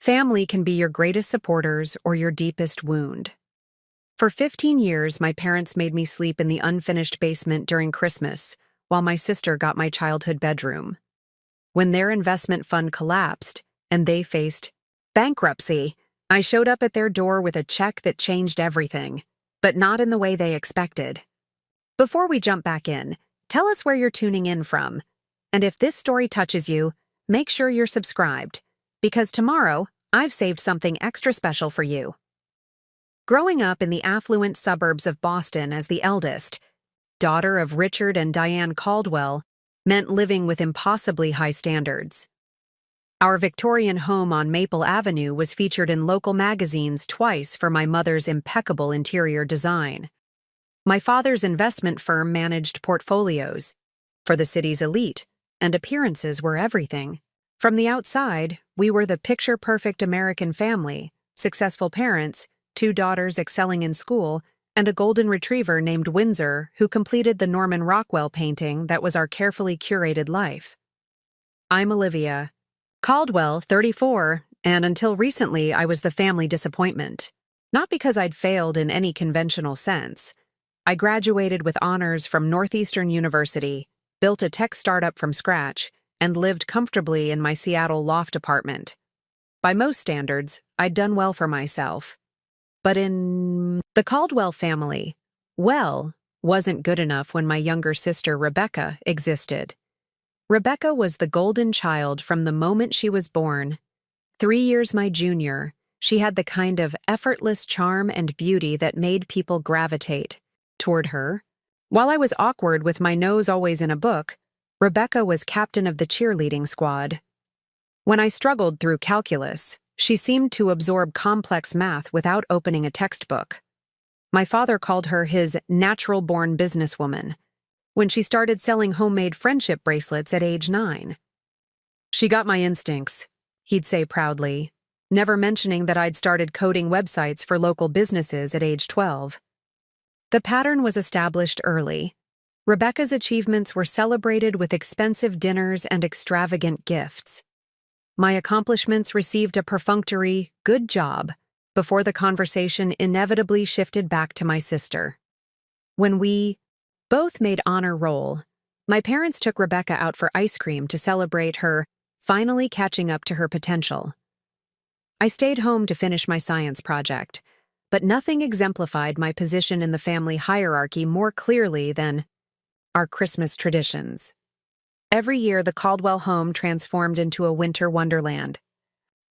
Family can be your greatest supporters or your deepest wound. For 15 years, my parents made me sleep in the unfinished basement during Christmas, while my sister got my childhood bedroom. When their investment fund collapsed and they faced bankruptcy, I showed up at their door with a check that changed everything, but not in the way they expected. Before we jump back in, tell us where you're tuning in from. And if this story touches you, make sure you're subscribed, because tomorrow, I've saved something extra special for you. Growing up in the affluent suburbs of Boston as the eldest, daughter of Richard and Diane Caldwell, meant living with impossibly high standards. Our Victorian home on Maple Avenue was featured in local magazines twice for my mother's impeccable interior design. My father's investment firm managed portfolios for the city's elite, and appearances were everything. From the outside, we were the picture-perfect American family, successful parents, 2 daughters excelling in school, and a golden retriever named Windsor who completed the Norman Rockwell painting that was our carefully curated life. I'm Olivia Caldwell, 34, and until recently I was the family disappointment. Not because I'd failed in any conventional sense. I graduated with honors from Northeastern University, built a tech startup from scratch, and lived comfortably in my Seattle loft apartment. By most standards, I'd done well for myself. But in the Caldwell family, well wasn't good enough when my younger sister Rebecca existed. Rebecca was the golden child from the moment she was born. 3 years my junior, she had the kind of effortless charm and beauty that made people gravitate toward her. While I was awkward with my nose always in a book, Rebecca was captain of the cheerleading squad. When I struggled through calculus, she seemed to absorb complex math without opening a textbook. My father called her his natural-born businesswoman when she started selling homemade friendship bracelets at age 9. She got my instincts, he'd say proudly, never mentioning that I'd started coding websites for local businesses at age 12. The pattern was established early. Rebecca's achievements were celebrated with expensive dinners and extravagant gifts. My accomplishments received a perfunctory, "good job," before the conversation inevitably shifted back to my sister. When we both made honor roll, my parents took Rebecca out for ice cream to celebrate her finally catching up to her potential. I stayed home to finish my science project, but nothing exemplified my position in the family hierarchy more clearly than our Christmas traditions. Every year, the Caldwell home transformed into a winter wonderland.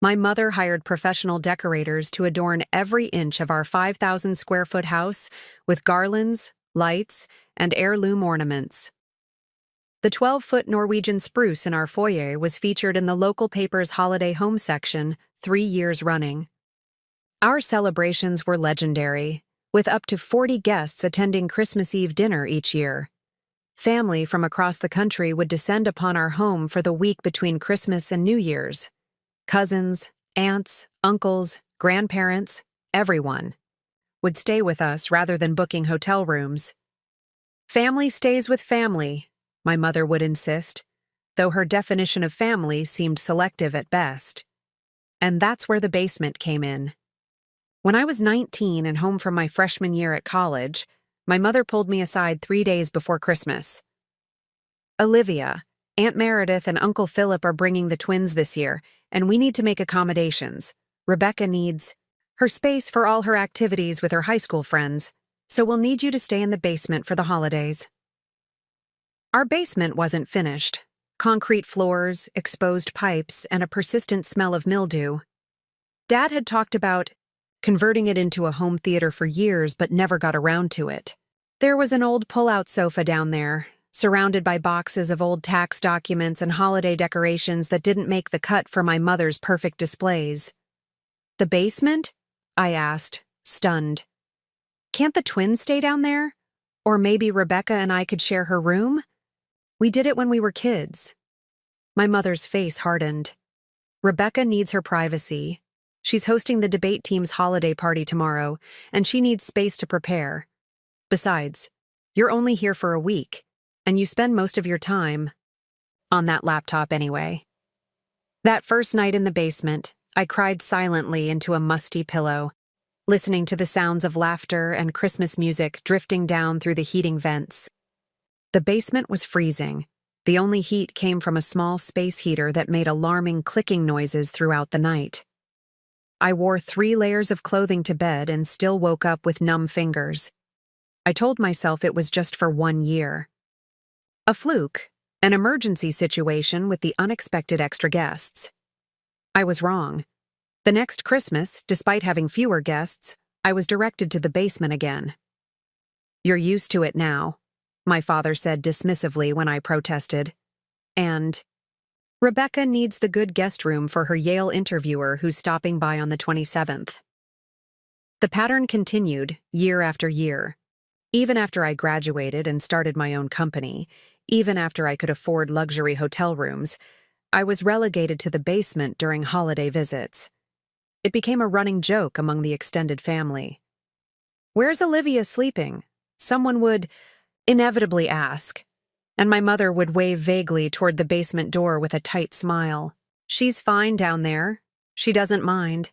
My mother hired professional decorators to adorn every inch of our 5,000-square-foot house with garlands, lights, and heirloom ornaments. The 12-foot Norwegian spruce in our foyer was featured in the local paper's holiday home section 3 years running. Our celebrations were legendary, with up to 40 guests attending Christmas Eve dinner each year. Family from across the country would descend upon our home for the week between Christmas and New Year's. Cousins, aunts, uncles, grandparents, everyone would stay with us rather than booking hotel rooms. Family stays with family, my mother would insist, though her definition of family seemed selective at best. And that's where the basement came in. When I was 19 and home from my freshman year at college, my mother pulled me aside 3 days before Christmas. "Olivia, Aunt Meredith and Uncle Philip are bringing the twins this year, and we need to make accommodations. Rebecca needs her space for all her activities with her high school friends, so we'll need you to stay in the basement for the holidays." Our basement wasn't finished. Concrete floors, exposed pipes, and a persistent smell of mildew. Dad had talked about converting it into a home theater for years but never got around to it. There was an old pull-out sofa down there, surrounded by boxes of old tax documents and holiday decorations that didn't make the cut for my mother's perfect displays. "The basement?" I asked, stunned. "Can't the twins stay down there? Or maybe Rebecca and I could share her room? We did it when we were kids." My mother's face hardened. "Rebecca needs her privacy. She's hosting the debate team's holiday party tomorrow, and she needs space to prepare. Besides, you're only here for a week, and you spend most of your time on that laptop anyway." That first night in the basement, I cried silently into a musty pillow, listening to the sounds of laughter and Christmas music drifting down through the heating vents. The basement was freezing. The only heat came from a small space heater that made alarming clicking noises throughout the night. I wore 3 layers of clothing to bed and still woke up with numb fingers. I told myself it was just for 1 year. A fluke, an emergency situation with the unexpected extra guests. I was wrong. The next Christmas, despite having fewer guests, I was directed to the basement again. "You're used to it now," my father said dismissively when I protested. And, "Rebecca needs the good guest room for her Yale interviewer who's stopping by on the 27th. The pattern continued, year after year. Even after I graduated and started my own company, even after I could afford luxury hotel rooms, I was relegated to the basement during holiday visits. It became a running joke among the extended family. "Where's Olivia sleeping?" someone would inevitably ask, and my mother would wave vaguely toward the basement door with a tight smile. "She's fine down there. She doesn't mind."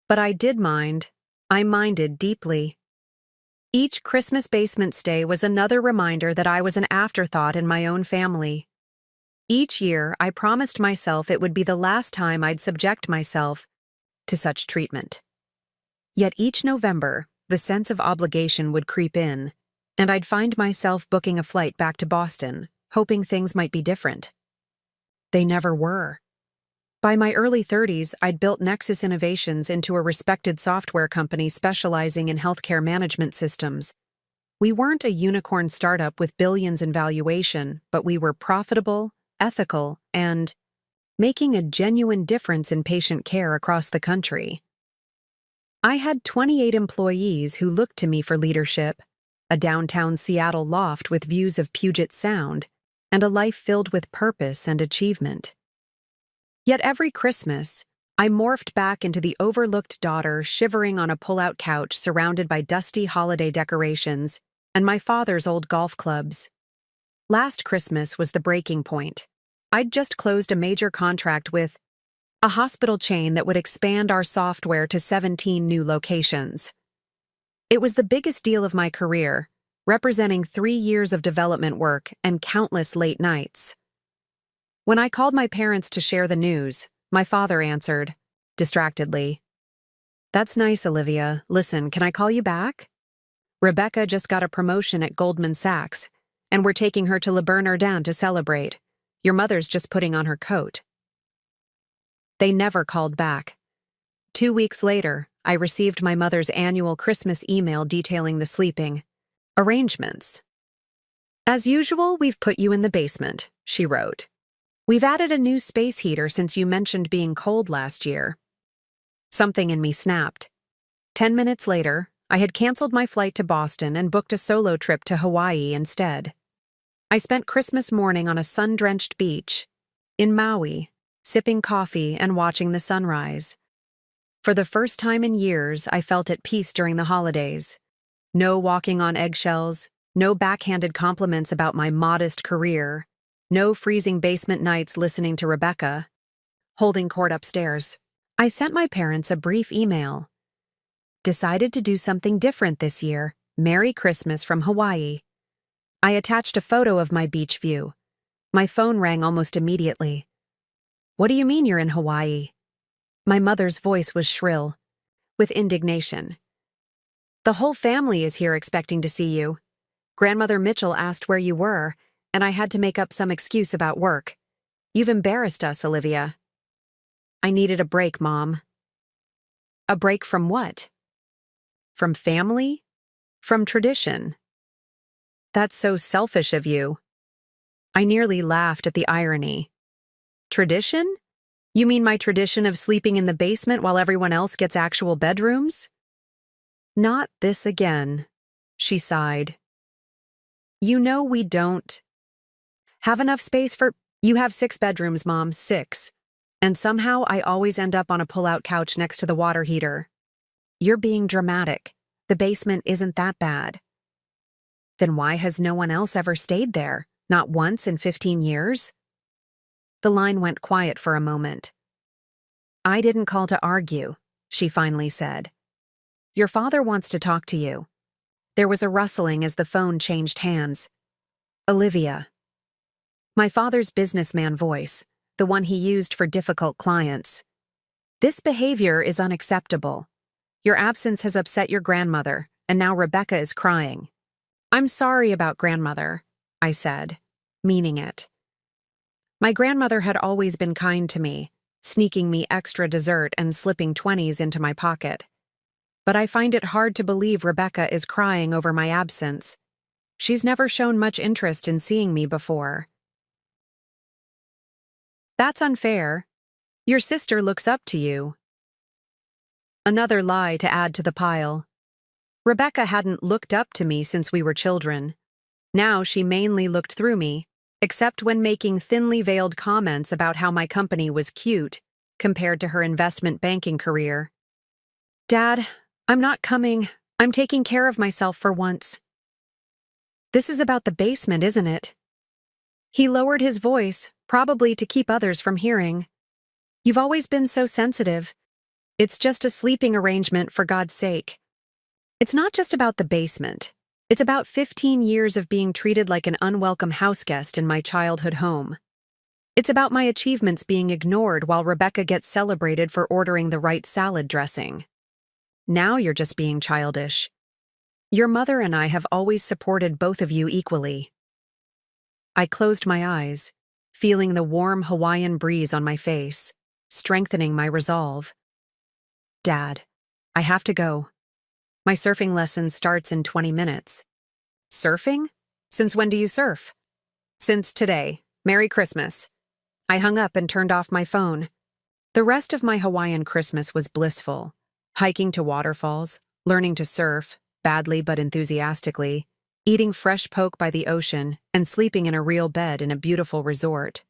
But I did mind. I minded deeply. Each Christmas basement stay was another reminder that I was an afterthought in my own family. Each year, I promised myself it would be the last time I'd subject myself to such treatment. Yet each November, the sense of obligation would creep in, and I'd find myself booking a flight back to Boston, hoping things might be different. They never were. By my early 30s, I'd built Nexus Innovations into a respected software company specializing in healthcare management systems. We weren't a unicorn startup with billions in valuation, but we were profitable, ethical, and making a genuine difference in patient care across the country. I had 28 employees who looked to me for leadership, a downtown Seattle loft with views of Puget Sound, and a life filled with purpose and achievement. Yet every Christmas, I morphed back into the overlooked daughter shivering on a pull-out couch surrounded by dusty holiday decorations and my father's old golf clubs. Last Christmas was the breaking point. I'd just closed a major contract with a hospital chain that would expand our software to 17 new locations. It was the biggest deal of my career, representing 3 years of development work and countless late nights. When I called my parents to share the news, my father answered, distractedly, "That's nice, Olivia. Listen, can I call you back? Rebecca just got a promotion at Goldman Sachs, and we're taking her to Le Bernardin to celebrate. Your mother's just putting on her coat." They never called back. 2 weeks later, I received my mother's annual Christmas email detailing the sleeping arrangements. "As usual, we've put you in the basement," she wrote. "We've added a new space heater since you mentioned being cold last year." Something in me snapped. 10 minutes later, I had canceled my flight to Boston and booked a solo trip to Hawaii instead. I spent Christmas morning on a sun-drenched beach in Maui, sipping coffee and watching the sunrise. For the first time in years, I felt at peace during the holidays. No walking on eggshells, no backhanded compliments about my modest career, no freezing basement nights listening to Rebecca, holding court upstairs. I sent my parents a brief email. "Decided to do something different this year. Merry Christmas from Hawaii." I attached a photo of my beach view. My phone rang almost immediately. "What do you mean you're in Hawaii?" My mother's voice was shrill, with indignation. "The whole family is here expecting to see you. Grandmother Mitchell asked where you were, and I had to make up some excuse about work. You've embarrassed us, Olivia." I needed a break, Mom. A break from what? From family? From tradition? "That's so selfish of you." I nearly laughed at the irony. "Tradition? You mean my tradition of sleeping in the basement while everyone else gets actual bedrooms?" "Not this again," she sighed. "You know we don't have enough space for— You have 6 bedrooms, Mom, 6. And somehow I always end up on a pull-out couch next to the water heater." "You're being dramatic. The basement isn't that bad." "Then why has no one else ever stayed there? Not once in 15 years? The line went quiet for a moment. I didn't call to argue, she finally said. Your father wants to talk to you. There was a rustling as the phone changed hands. Olivia. My father's businessman voice, the one he used for difficult clients. This behavior is unacceptable. Your absence has upset your grandmother, and now Rebecca is crying. I'm sorry about grandmother, I said, meaning it. My grandmother had always been kind to me, sneaking me extra dessert and slipping 20s into my pocket. But I find it hard to believe Rebecca is crying over my absence. She's never shown much interest in seeing me before. That's unfair. Your sister looks up to you. Another lie to add to the pile. Rebecca hadn't looked up to me since we were children. Now she mainly looked through me, except when making thinly veiled comments about how my company was cute compared to her investment banking career. Dad, I'm not coming. I'm taking care of myself for once. This is about the basement, isn't it? He lowered his voice, probably to keep others from hearing. You've always been so sensitive. It's just a sleeping arrangement, for God's sake. It's not just about the basement. It's about 15 years of being treated like an unwelcome houseguest in my childhood home. It's about my achievements being ignored while Rebecca gets celebrated for ordering the right salad dressing. Now you're just being childish. Your mother and I have always supported both of you equally. I closed my eyes, feeling the warm Hawaiian breeze on my face, strengthening my resolve. Dad, I have to go. My surfing lesson starts in 20 minutes. Surfing? Since when do you surf? Since today. Merry Christmas. I hung up and turned off my phone. The rest of my Hawaiian Christmas was blissful. Hiking to waterfalls, learning to surf, badly but enthusiastically, eating fresh poke by the ocean, and sleeping in a real bed in a beautiful resort.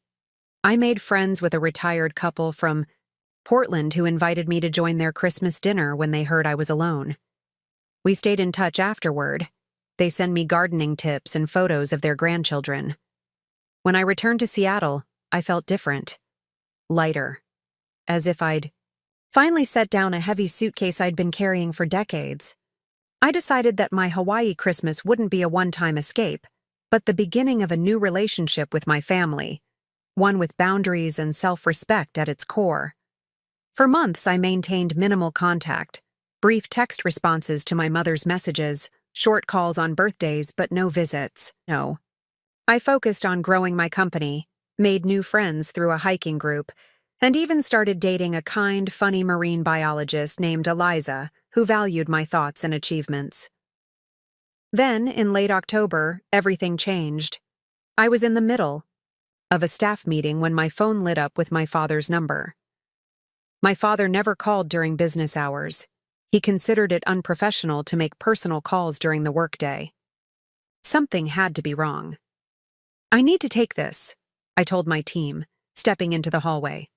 I made friends with a retired couple from Portland who invited me to join their Christmas dinner when they heard I was alone. We stayed in touch afterward. They send me gardening tips and photos of their grandchildren. When I returned to Seattle, I felt different. Lighter. As if I'd finally set down a heavy suitcase I'd been carrying for decades. I decided that my Hawaii Christmas wouldn't be a one-time escape, but the beginning of a new relationship with my family, one with boundaries and self-respect at its core. For months, I maintained minimal contact, brief text responses to my mother's messages, short calls on birthdays, but no visits. No. I focused on growing my company, made new friends through a hiking group, and even started dating a kind, funny marine biologist named Eliza, who valued my thoughts and achievements. Then, in late October, everything changed. I was in the middle of a staff meeting when my phone lit up with my father's number. My father never called during business hours. He considered it unprofessional to make personal calls during the workday. Something had to be wrong. I need to take this, I told my team, stepping into the hallway.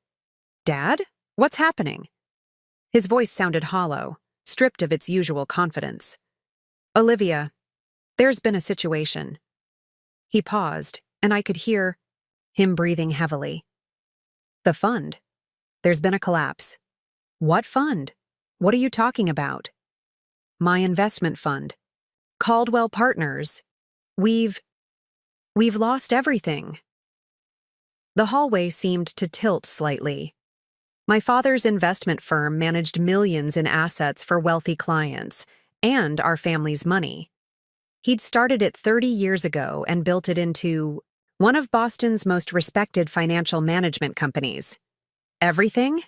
Dad? What's happening? His voice sounded hollow, stripped of its usual confidence. Olivia, there's been a situation. He paused, and I could hear him breathing heavily. The fund. There's been a collapse. What fund? What are you talking about? My investment fund. Caldwell Partners. We've lost everything. The hallway seemed to tilt slightly. My father's investment firm managed millions in assets for wealthy clients, and our family's money. He'd started it 30 years ago and built it into one of Boston's most respected financial management companies. Everything?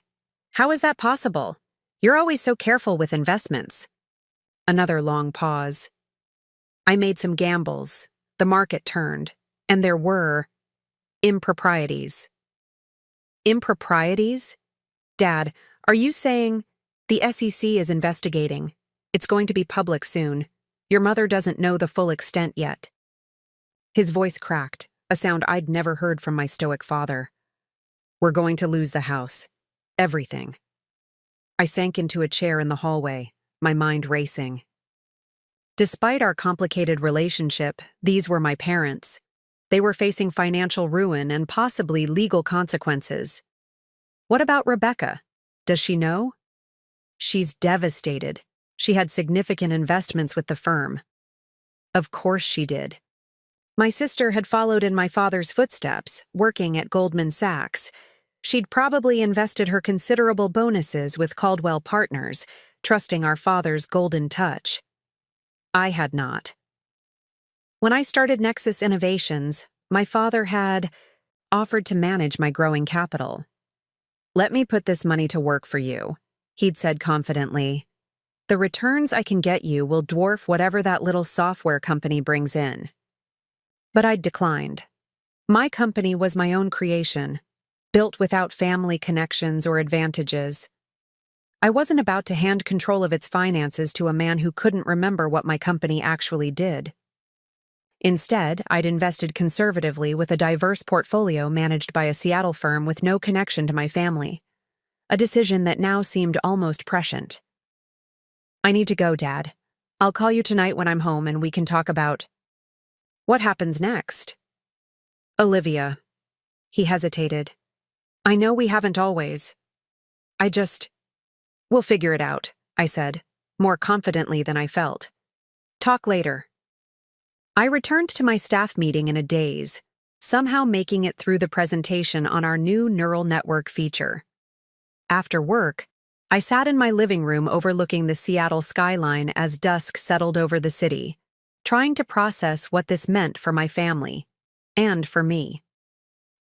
How is that possible? You're always so careful with investments. Another long pause. I made some gambles. The market turned, and there were improprieties. Improprieties? Dad, are you saying the SEC is investigating? It's going to be public soon. Your mother doesn't know the full extent yet. His voice cracked, a sound I'd never heard from my stoic father. We're going to lose the house. Everything. I sank into a chair in the hallway, my mind racing. Despite our complicated relationship, these were my parents. They were facing financial ruin and possibly legal consequences. What about Rebecca? Does she know? She's devastated. She had significant investments with the firm. Of course she did. My sister had followed in my father's footsteps, working at Goldman Sachs. She'd probably invested her considerable bonuses with Caldwell Partners, trusting our father's golden touch. I had not. When I started Nexus Innovations, my father had offered to manage my growing capital. "Let me put this money to work for you," he'd said confidently. "The returns I can get you will dwarf whatever that little software company brings in." But I'd declined. My company was my own creation, built without family connections or advantages. I wasn't about to hand control of its finances to a man who couldn't remember what my company actually did. Instead, I'd invested conservatively with a diverse portfolio managed by a Seattle firm with no connection to my family, a decision that now seemed almost prescient. "I need to go, Dad. I'll call you tonight when I'm home and we can talk about..." "What happens next?" "Olivia." He hesitated. "I know we haven't always. We'll figure it out," I said, more confidently than I felt. "Talk later." I returned to my staff meeting in a daze, somehow making it through the presentation on our new neural network feature. After work, I sat in my living room overlooking the Seattle skyline as dusk settled over the city, trying to process what this meant for my family, and for me.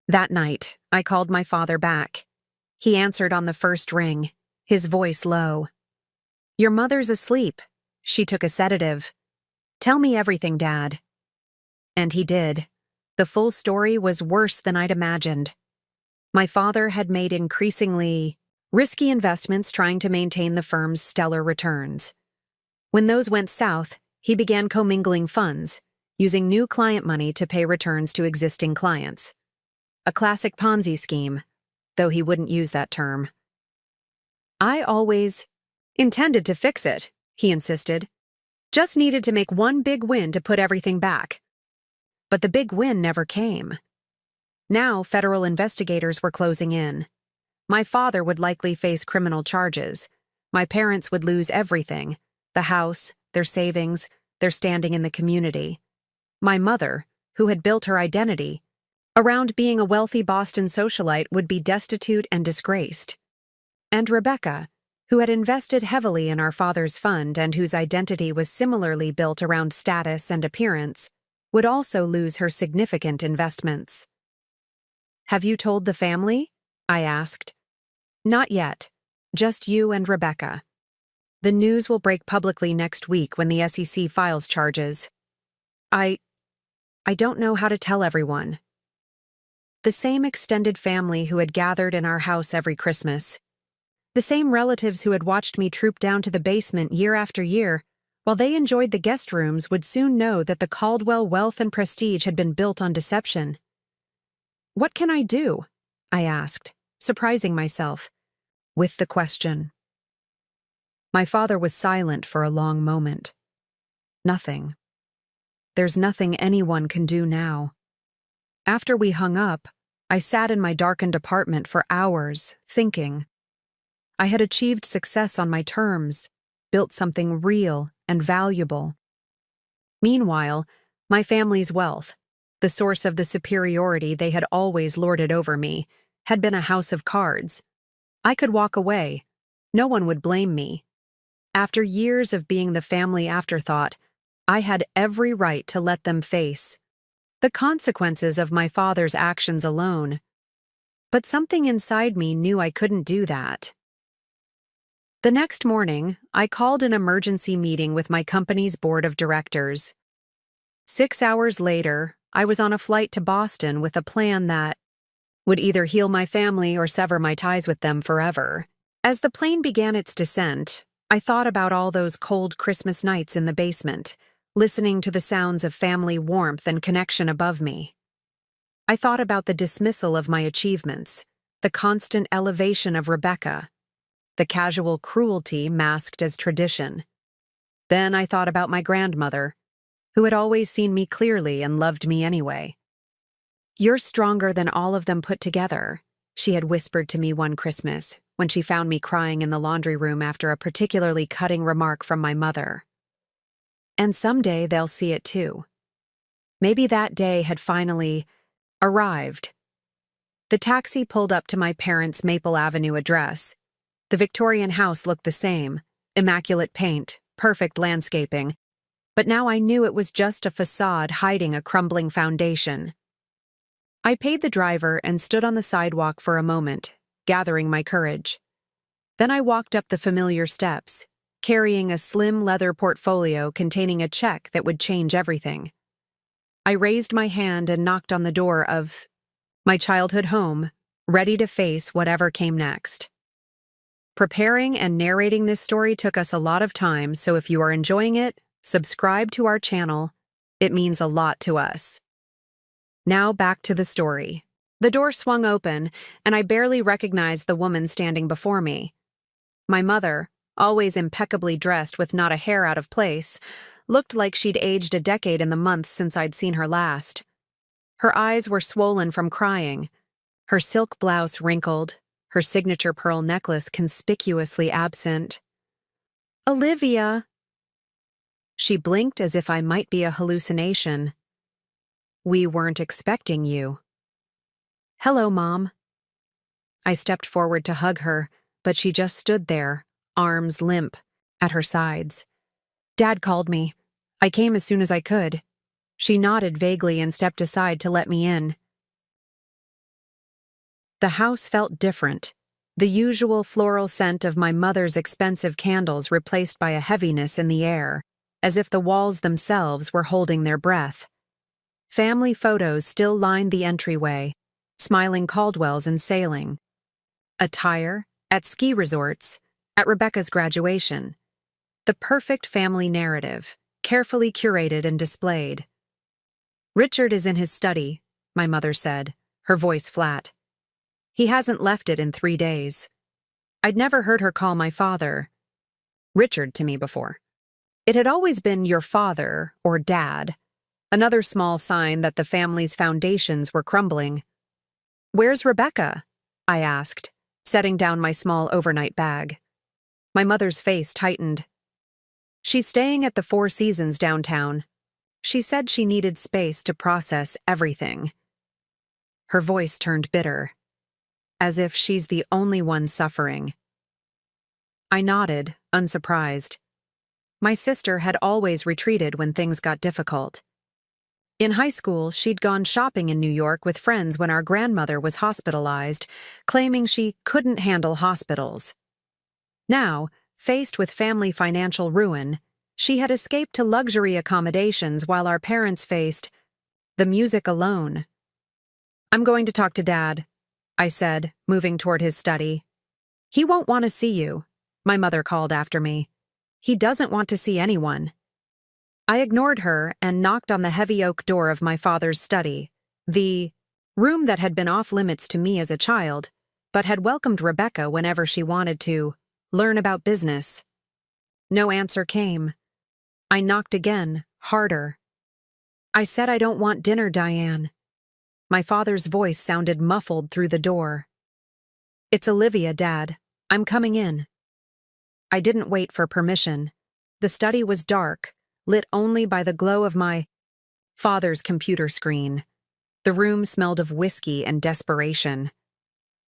That night, I called my father back. He answered on the first ring, his voice low. "Your mother's asleep. She took a sedative. Tell me everything, Dad." And he did. The full story was worse than I'd imagined. My father had made increasingly risky investments trying to maintain the firm's stellar returns. When those went south, he began commingling funds, using new client money to pay returns to existing clients. A classic Ponzi scheme, though he wouldn't use that term. "I always intended to fix it," he insisted. "Just needed to make one big win to put everything back." But the big win never came. Now federal investigators were closing in. My father would likely face criminal charges. My parents would lose everything: the house, their savings, their standing in the community. My mother, who had built her identity around being a wealthy Boston socialite, would be destitute and disgraced. And Rebecca, who had invested heavily in our father's fund and whose identity was similarly built around status and appearance, would also lose her significant investments. "Have you told the family?" I asked. "Not yet. Just you and Rebecca. The news will break publicly next week when the SEC files charges. I don't know how to tell everyone." The same extended family who had gathered in our house every Christmas. The same relatives who had watched me troop down to the basement year after year, while they enjoyed the guest rooms, would soon know that the Caldwell wealth and prestige had been built on deception. "What can I do?" I asked, surprising myself with the question. My father was silent for a long moment. "Nothing. There's nothing anyone can do now." After we hung up, I sat in my darkened apartment for hours, thinking. I had achieved success on my terms, built something real and valuable. Meanwhile, my family's wealth, the source of the superiority they had always lorded over me, had been a house of cards. I could walk away. No one would blame me. After years of being the family afterthought, I had every right to let them face the consequences of my father's actions alone. But something inside me knew I couldn't do that. The next morning, I called an emergency meeting with my company's board of directors. 6 hours later, I was on a flight to Boston with a plan that would either heal my family or sever my ties with them forever. As the plane began its descent, I thought about all those cold Christmas nights in the basement, listening to the sounds of family warmth and connection above me. I thought about the dismissal of my achievements, the constant elevation of Rebecca, the casual cruelty masked as tradition. Then I thought about my grandmother, who had always seen me clearly and loved me anyway. "You're stronger than all of them put together," she had whispered to me one Christmas when she found me crying in the laundry room after a particularly cutting remark from my mother. And someday they'll see it too. Maybe that day had finally arrived. The taxi pulled up to my parents' Maple Avenue address. The Victorian house looked the same, immaculate paint, perfect landscaping, but now I knew it was just a facade hiding a crumbling foundation. I paid the driver and stood on the sidewalk for a moment, gathering my courage. Then I walked up the familiar steps, carrying a slim leather portfolio containing a check that would change everything. I raised my hand and knocked on the door of my childhood home, ready to face whatever came next. Preparing and narrating this story took us a lot of time, so if you are enjoying it, subscribe to our channel. It means a lot to us. Now back to the story. The door swung open, and I barely recognized the woman standing before me. My mother, always impeccably dressed with not a hair out of place, looked like she'd aged a decade in the month since I'd seen her last. Her eyes were swollen from crying, her silk blouse wrinkled, her signature pearl necklace conspicuously absent. "Olivia!" She blinked as if I might be a hallucination. "We weren't expecting you." "Hello, Mom." I stepped forward to hug her, but she just stood there, arms limp, at her sides. "Dad called me. I came as soon as I could." She nodded vaguely and stepped aside to let me in. The house felt different, the usual floral scent of my mother's expensive candles replaced by a heaviness in the air, as if the walls themselves were holding their breath. Family photos still lined the entryway, smiling Caldwells and sailing. Attire, at ski resorts, at Rebecca's graduation. The perfect family narrative, carefully curated and displayed. "Richard is in his study," my mother said, her voice flat. "He hasn't left it in 3 days." I'd never heard her call my father Richard to me before. It had always been your father or dad, another small sign that the family's foundations were crumbling. "Where's Rebecca?" I asked, setting down my small overnight bag. My mother's face tightened. "She's staying at the Four Seasons downtown. She said she needed space to process everything." Her voice turned bitter, as if she's the only one suffering. I nodded, unsurprised. My sister had always retreated when things got difficult. In high school, she'd gone shopping in New York with friends when our grandmother was hospitalized, claiming she couldn't handle hospitals. Now, faced with family financial ruin, she had escaped to luxury accommodations while our parents faced the music alone. "I'm going to talk to Dad," I said, moving toward his study. "He won't want to see you," my mother called after me. "He doesn't want to see anyone." I ignored her and knocked on the heavy oak door of my father's study, the room that had been off-limits to me as a child, but had welcomed Rebecca whenever she wanted to learn about business. No answer came. I knocked again, harder. "I said I don't want dinner, Diane." My father's voice sounded muffled through the door. "It's Olivia, Dad. I'm coming in." I didn't wait for permission. The study was dark, lit only by the glow of my father's computer screen. The room smelled of whiskey and desperation.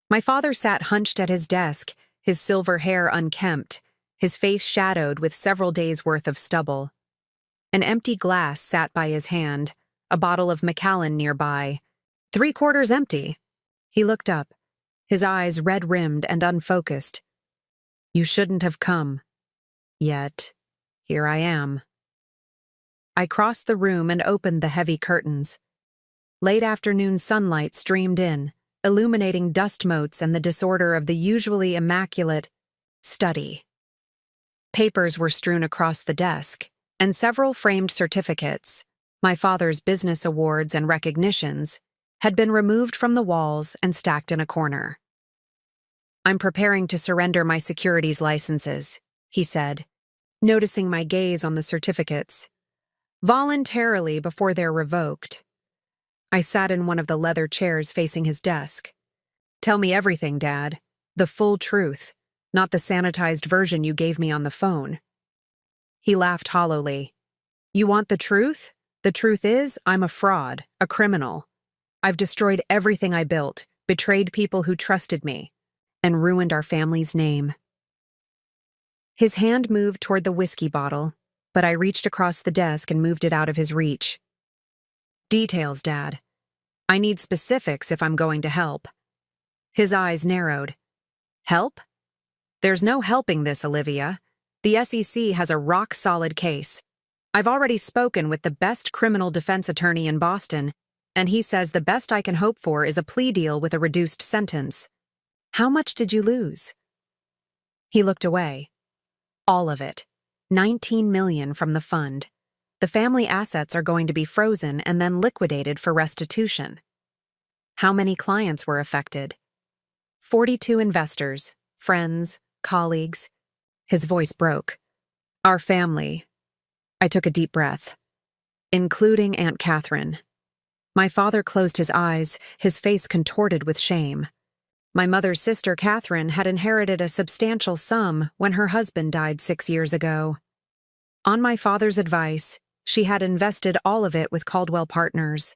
My father sat hunched at his desk, his silver hair unkempt, his face shadowed with several days' worth of stubble. An empty glass sat by his hand, a bottle of Macallan nearby. 3/4 empty. He looked up, his eyes red-rimmed and unfocused. "You shouldn't have come. Yet, here I am." I crossed the room and opened the heavy curtains. Late afternoon sunlight streamed in, illuminating dust motes and the disorder of the usually immaculate study. Papers were strewn across the desk, and several framed certificates, my father's business awards and recognitions, had been removed from the walls and stacked in a corner. "I'm preparing to surrender my securities licenses," he said, noticing my gaze on the certificates. "Voluntarily before they're revoked." I sat in one of the leather chairs facing his desk. Tell me everything, Dad. The full truth, not the sanitized version you gave me on the phone. He laughed hollowly. You want the truth? The truth is, I'm a fraud, a criminal. I've destroyed everything I built, betrayed people who trusted me, and ruined our family's name. His hand moved toward the whiskey bottle, but I reached across the desk and moved it out of his reach. Details, Dad. I need specifics if I'm going to help. His eyes narrowed. Help? There's no helping this, Olivia. The SEC has a rock-solid case. I've already spoken with the best criminal defense attorney in Boston, and he says the best I can hope for is a plea deal with a reduced sentence. How much did you lose? He looked away. All of it. $19 million from the fund. The family assets are going to be frozen and then liquidated for restitution. How many clients were affected? 42 investors, friends, colleagues. His voice broke. Our family. I took a deep breath. Including Aunt Catherine. My father closed his eyes, his face contorted with shame. My mother's sister, Catherine, had inherited a substantial sum when her husband died 6 years ago. On my father's advice, she had invested all of it with Caldwell Partners.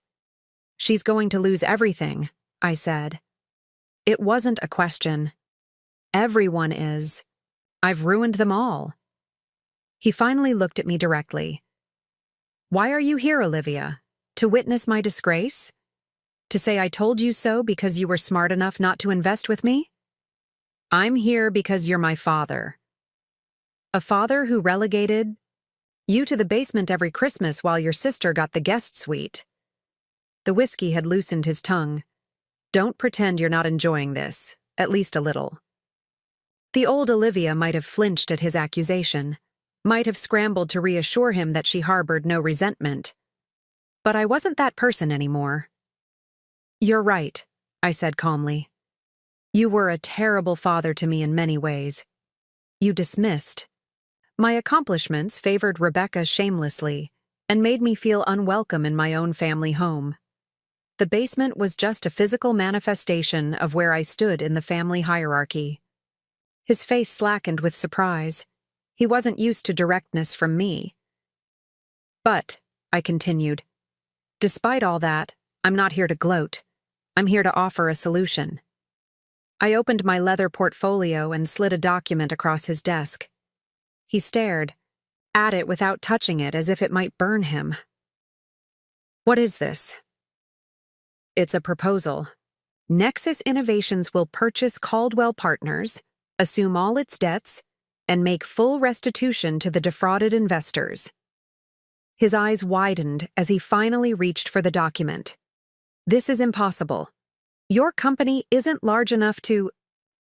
She's going to lose everything, I said. It wasn't a question. Everyone is. I've ruined them all. He finally looked at me directly. Why are you here, Olivia? To witness my disgrace? To say I told you so because you were smart enough not to invest with me? I'm here because you're my father. A father who relegated you to the basement every Christmas while your sister got the guest suite. The whiskey had loosened his tongue. Don't pretend you're not enjoying this, at least a little. The old Olivia might have flinched at his accusation, might have scrambled to reassure him that she harbored no resentment. But I wasn't that person anymore. You're right, I said calmly. You were a terrible father to me in many ways. You dismissed. My accomplishments favored Rebecca shamelessly and made me feel unwelcome in my own family home. The basement was just a physical manifestation of where I stood in the family hierarchy. His face slackened with surprise. He wasn't used to directness from me. But, I continued, despite all that, I'm not here to gloat. I'm here to offer a solution. I opened my leather portfolio and slid a document across his desk. He stared at it without touching it as if it might burn him. What is this? It's a proposal. Nexus Innovations will purchase Caldwell Partners, assume all its debts, and make full restitution to the defrauded investors. His eyes widened as he finally reached for the document. This is impossible. Your company isn't large enough to...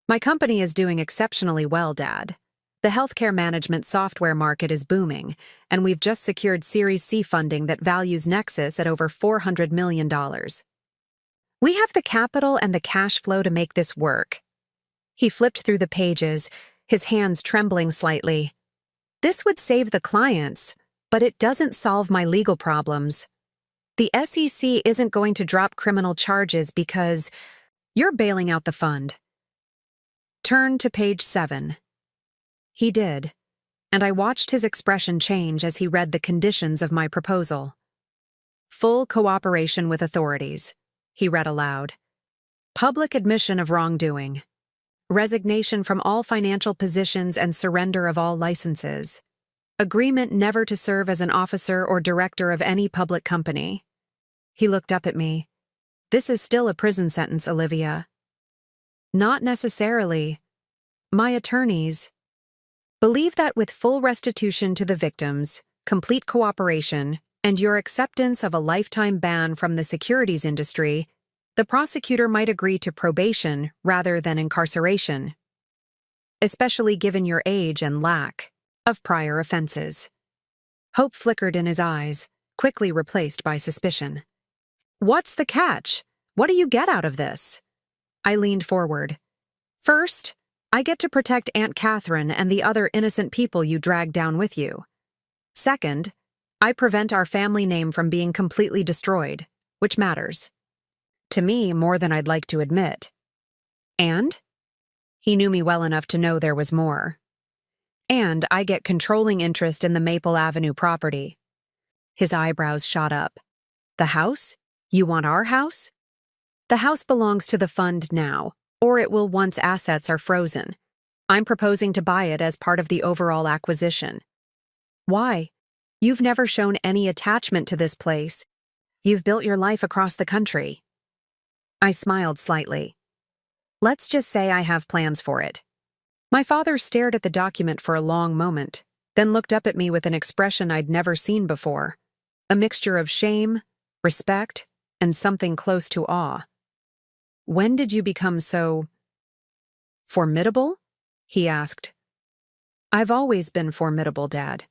My company is doing exceptionally well, Dad. The healthcare management software market is booming, and we've just secured Series C funding that values Nexus at over $400 million. We have the capital and the cash flow to make this work. He flipped through the pages, his hands trembling slightly. This would save the clients, but it doesn't solve my legal problems. The SEC isn't going to drop criminal charges because you're bailing out the fund. Turn to page 7. He did, and I watched his expression change as he read the conditions of my proposal. Full cooperation with authorities, he read aloud. Public admission of wrongdoing. Resignation from all financial positions and surrender of all licenses. Agreement never to serve as an officer or director of any public company. He looked up at me. This is still a prison sentence, Olivia. Not necessarily. My attorneys believe that with full restitution to the victims, complete cooperation, and your acceptance of a lifetime ban from the securities industry, the prosecutor might agree to probation rather than incarceration, especially given your age and lack of prior offenses. Hope flickered in his eyes, quickly replaced by suspicion. What's the catch? What do you get out of this? I leaned forward. First, I get to protect Aunt Catherine and the other innocent people you dragged down with you. Second, I prevent our family name from being completely destroyed, which matters. To me, more than I'd like to admit. And? He knew me well enough to know there was more. And I get controlling interest in the Maple Avenue property. His eyebrows shot up. The house? You want our house? The house belongs to the fund now, or it will once assets are frozen. I'm proposing to buy it as part of the overall acquisition. Why? You've never shown any attachment to this place. You've built your life across the country. I smiled slightly. Let's just say I have plans for it. My father stared at the document for a long moment, then looked up at me with an expression I'd never seen before. A mixture of shame, respect, and something close to awe. When did you become so formidable? He asked. I've always been formidable, Dad.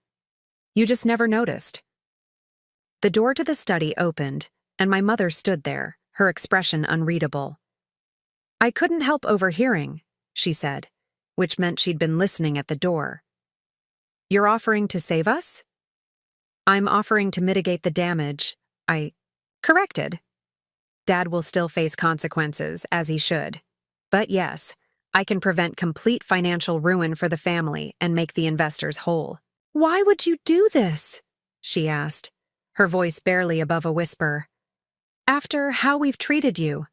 You just never noticed. The door to the study opened, and my mother stood there, her expression unreadable. I couldn't help overhearing, she said, which meant she'd been listening at the door. You're offering to save us? I'm offering to mitigate the damage. I corrected. Dad will still face consequences, as he should. But yes, I can prevent complete financial ruin for the family and make the investors whole. Why would you do this? She asked, her voice barely above a whisper. After how we've treated you.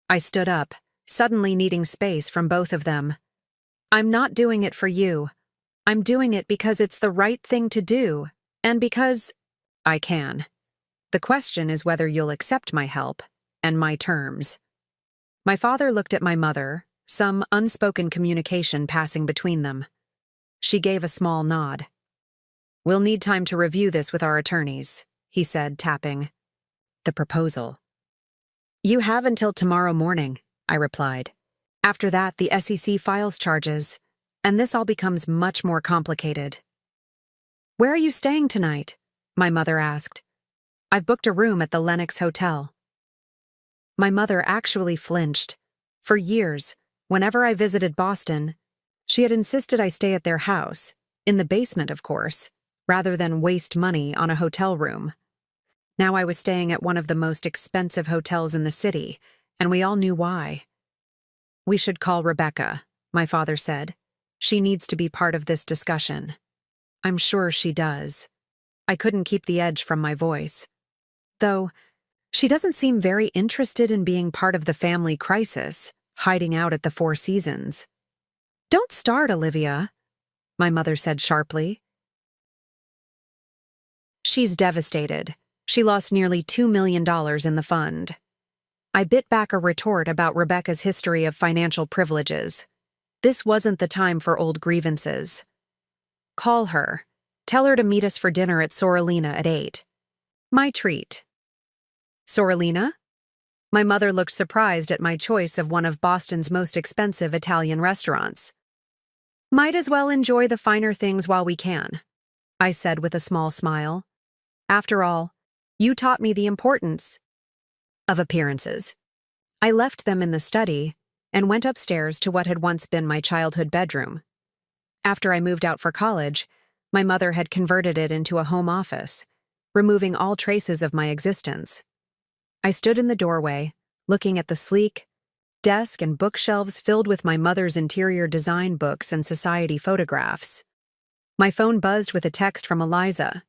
I stood up, suddenly needing space from both of them. I'm not doing it for you. I'm doing it because it's the right thing to do, and because I can. The question is whether you'll accept my help and my terms. My father looked at my mother, some unspoken communication passing between them. She gave a small nod. We'll need time to review this with our attorneys, he said, tapping. The proposal. You have until tomorrow morning, I replied. After that, the SEC files charges, and this all becomes much more complicated. Where are you staying tonight? My mother asked. I've booked a room at the Lenox Hotel. My mother actually flinched. For years, whenever I visited Boston, she had insisted I stay at their house, in the basement, of course, rather than waste money on a hotel room. Now I was staying at one of the most expensive hotels in the city, and we all knew why. We should call Rebecca, my father said. She needs to be part of this discussion. I'm sure she does. I couldn't keep the edge from my voice. Though, she doesn't seem very interested in being part of the family crisis, hiding out at the Four Seasons. Don't start, Olivia, my mother said sharply. She's devastated. She lost nearly $2 million in the fund. I bit back a retort about Rebecca's history of financial privileges. This wasn't the time for old grievances. Call her. Tell her to meet us for dinner at Sorellina at 8. My treat. Sorellina? My mother looked surprised at my choice of one of Boston's most expensive Italian restaurants. Might as well enjoy the finer things while we can, I said with a small smile. After all, you taught me the importance of appearances. I left them in the study and went upstairs to what had once been my childhood bedroom. After I moved out for college, my mother had converted it into a home office, removing all traces of my existence. I stood in the doorway, looking at the sleek desk and bookshelves filled with my mother's interior design books and society photographs. My phone buzzed with a text from Eliza.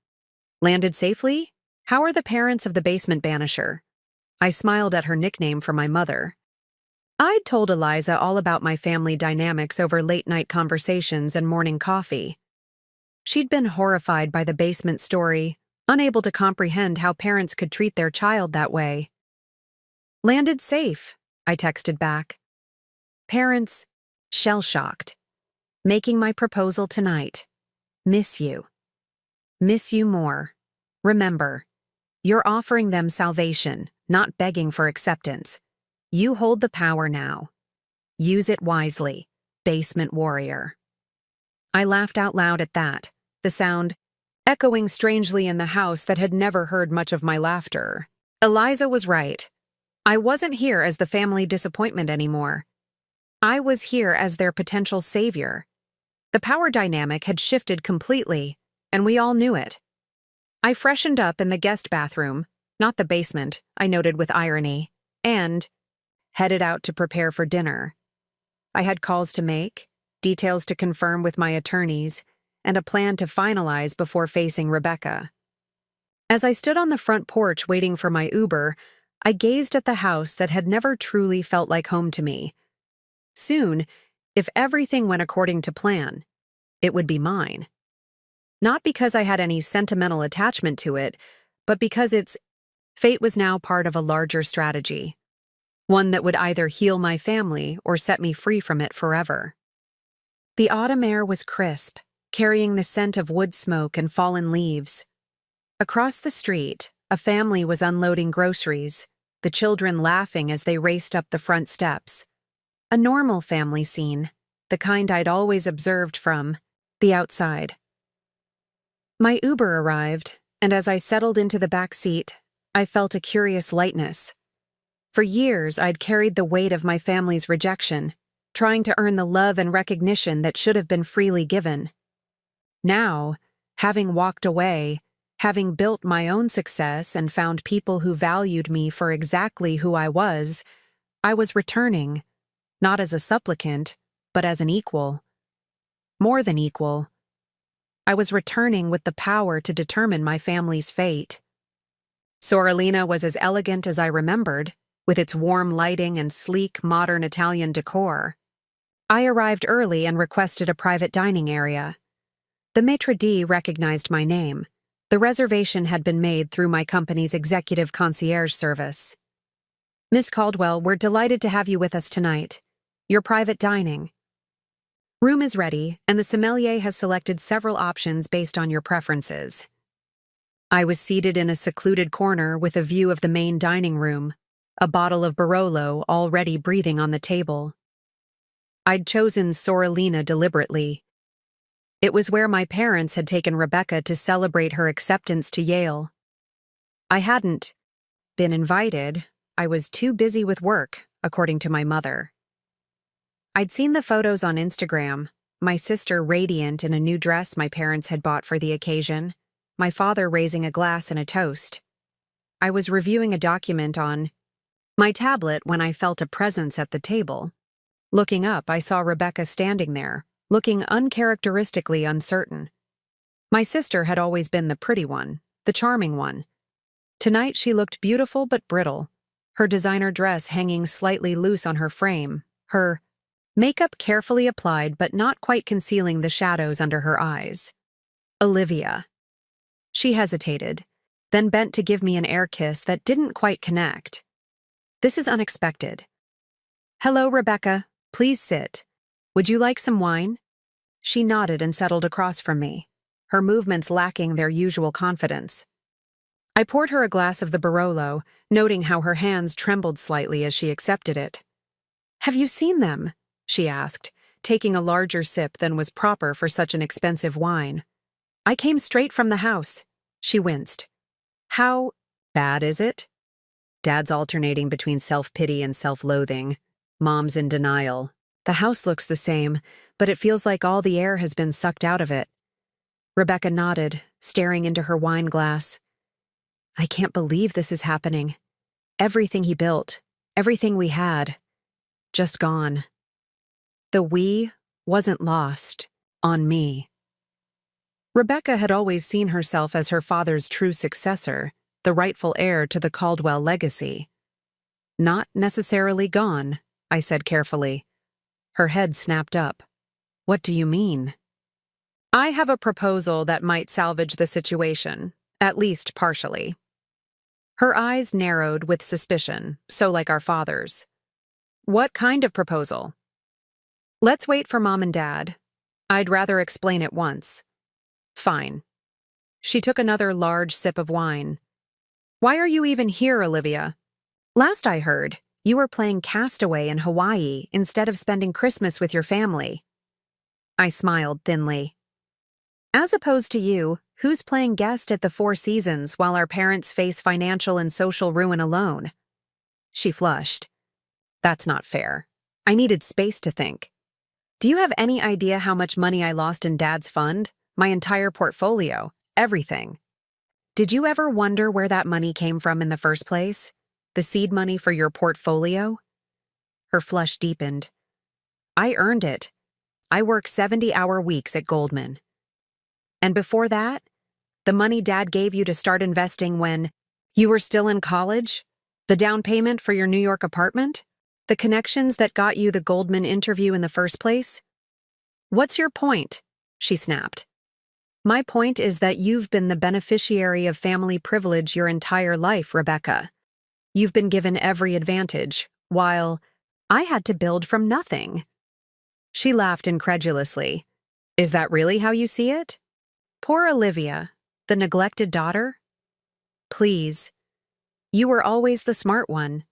Landed safely? How are the parents of the basement banisher? I smiled at her nickname for my mother. I'd told Eliza all about my family dynamics over late-night conversations and morning coffee. She'd been horrified by the basement story, unable to comprehend how parents could treat their child that way. Landed safe, I texted back. Parents, shell-shocked. Making my proposal tonight. Miss you. Miss you more. Remember, you're offering them salvation, not begging for acceptance. You hold the power now. Use it wisely, basement warrior. I laughed out loud at that, the sound echoing strangely in the house that had never heard much of my laughter. Eliza was right. I wasn't here as the family disappointment anymore. I was here as their potential savior. The power dynamic had shifted completely, and we all knew it. I freshened up in the guest bathroom, not the basement, I noted with irony, and headed out to prepare for dinner. I had calls to make, details to confirm with my attorneys, and a plan to finalize before facing Rebecca. As I stood on the front porch waiting for my Uber, I gazed at the house that had never truly felt like home to me. Soon, if everything went according to plan, it would be mine. Not because I had any sentimental attachment to it, but because its fate was now part of a larger strategy, one that would either heal my family or set me free from it forever. The autumn air was crisp, carrying the scent of wood smoke and fallen leaves. Across the street, a family was unloading groceries, the children laughing as they raced up the front steps. A normal family scene, the kind I'd always observed from the outside. My Uber arrived, and as I settled into the back seat, I felt a curious lightness. For years, I'd carried the weight of my family's rejection, trying to earn the love and recognition that should have been freely given. Now, having walked away, having built my own success and found people who valued me for exactly who I was returning, not as a supplicant, but as an equal. More than equal. I was returning with the power to determine my family's fate. Sorellina was as elegant as I remembered, with its warm lighting and sleek, modern Italian decor. I arrived early and requested a private dining area. The maitre d' recognized my name. The reservation had been made through my company's executive concierge service. Miss Caldwell, we're delighted to have you with us tonight. Your private dining. Room is ready, and the sommelier has selected several options based on your preferences. I was seated in a secluded corner with a view of the main dining room, a bottle of Barolo already breathing on the table. I'd chosen Sorellina deliberately. It was where my parents had taken Rebecca to celebrate her acceptance to Yale. I hadn't been invited. I was too busy with work, according to my mother. I'd seen the photos on Instagram, my sister radiant in a new dress my parents had bought for the occasion, my father raising a glass and a toast. I was reviewing a document on my tablet when I felt a presence at the table. Looking up, I saw Rebecca standing there, looking uncharacteristically uncertain. My sister had always been the pretty one, the charming one. Tonight she looked beautiful but brittle, her designer dress hanging slightly loose on her frame, her makeup carefully applied but not quite concealing the shadows under her eyes. Olivia. She hesitated, then bent to give me an air kiss that didn't quite connect. This is unexpected. Hello, Rebecca. Please sit. Would you like some wine? She nodded and settled across from me, her movements lacking their usual confidence. I poured her a glass of the Barolo, noting how her hands trembled slightly as she accepted it. Have you seen them? She asked, taking a larger sip than was proper for such an expensive wine. I came straight from the house. She winced. How bad is it? Dad's alternating between self-pity and self-loathing. Mom's in denial. The house looks the same, but it feels like all the air has been sucked out of it. Rebecca nodded, staring into her wine glass. I can't believe this is happening. Everything he built, everything we had, just gone. The we wasn't lost on me. Rebecca had always seen herself as her father's true successor, the rightful heir to the Caldwell legacy. Not necessarily gone, I said carefully. Her head snapped up. What do you mean? I have a proposal that might salvage the situation, at least partially. Her eyes narrowed with suspicion, so like our father's. What kind of proposal? Let's wait for Mom and Dad. I'd rather explain it once. Fine. She took another large sip of wine. Why are you even here, Olivia? Last I heard, you were playing Castaway in Hawaii instead of spending Christmas with your family. I smiled thinly. As opposed to you, who's playing guest at the Four Seasons while our parents face financial and social ruin alone? She flushed. That's not fair. I needed space to think. Do you have any idea how much money I lost in Dad's fund? My entire portfolio, everything. Did you ever wonder where that money came from in the first place? The seed money for your portfolio? Her flush deepened. I earned it. I work 70-hour weeks at Goldman. And before that, the money Dad gave you to start investing when you were still in college? The down payment for your New York apartment? The connections that got you the Goldman interview in the first place? What's your point? She snapped. My point is that you've been the beneficiary of family privilege your entire life, Rebecca. You've been given every advantage, while I had to build from nothing. She laughed incredulously. Is that really how you see it? Poor Olivia, the neglected daughter? Please. You were always the smart one,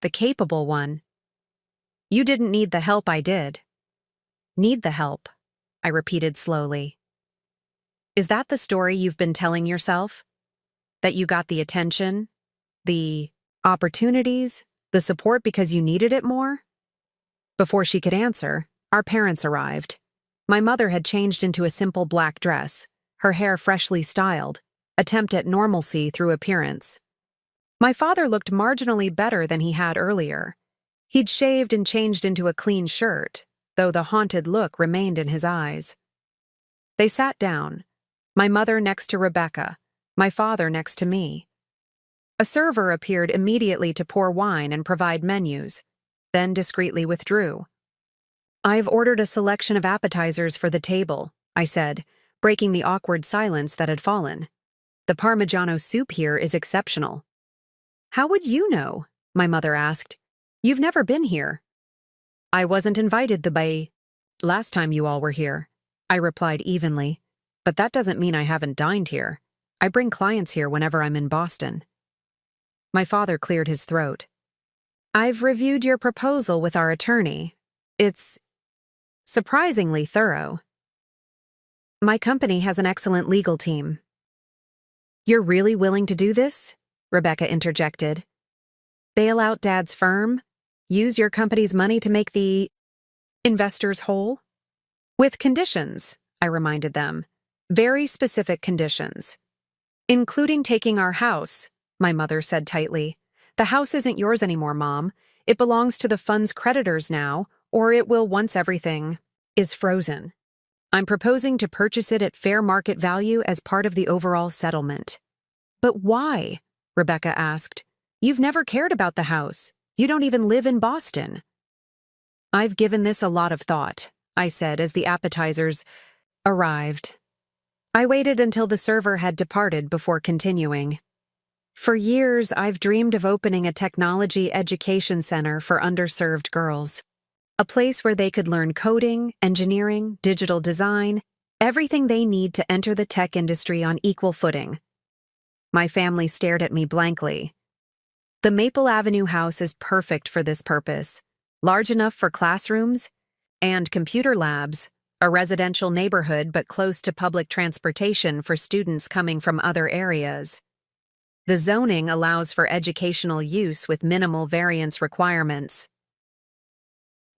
the capable one. You didn't need the help I did. Need the help, I repeated slowly. Is that the story you've been telling yourself? That you got the attention, the opportunities, the support because you needed it more? Before she could answer, our parents arrived. My mother had changed into a simple black dress, her hair freshly styled, attempt at normalcy through appearance. My father looked marginally better than he had earlier. He'd shaved and changed into a clean shirt, though the haunted look remained in his eyes. They sat down, my mother next to Rebecca, my father next to me. A server appeared immediately to pour wine and provide menus, then discreetly withdrew. I've ordered a selection of appetizers for the table, I said, breaking the awkward silence that had fallen. The Parmigiano soup here is exceptional. How would you know? My mother asked. You've never been here. I wasn't invited last time you all were here, I replied evenly. But that doesn't mean I haven't dined here. I bring clients here whenever I'm in Boston. My father cleared his throat. I've reviewed your proposal with our attorney. It's surprisingly thorough. My company has an excellent legal team. You're really willing to do this? Rebecca interjected. Bail out Dad's firm? Use your company's money to make the investors whole? With conditions, I reminded them. Very specific conditions. Including taking our house, my mother said tightly. The house isn't yours anymore, Mom. It belongs to the fund's creditors now, or it will once everything is frozen. I'm proposing to purchase it at fair market value as part of the overall settlement. But why? Rebecca asked. You've never cared about the house. You don't even live in Boston. I've given this a lot of thought, I said as the appetizers arrived. I waited until the server had departed before continuing. For years, I've dreamed of opening a technology education center for underserved girls. A place where they could learn coding, engineering, digital design, everything they need to enter the tech industry on equal footing. My family stared at me blankly. The Maple Avenue house is perfect for this purpose, large enough for classrooms and computer labs, a residential neighborhood but close to public transportation for students coming from other areas. The zoning allows for educational use with minimal variance requirements.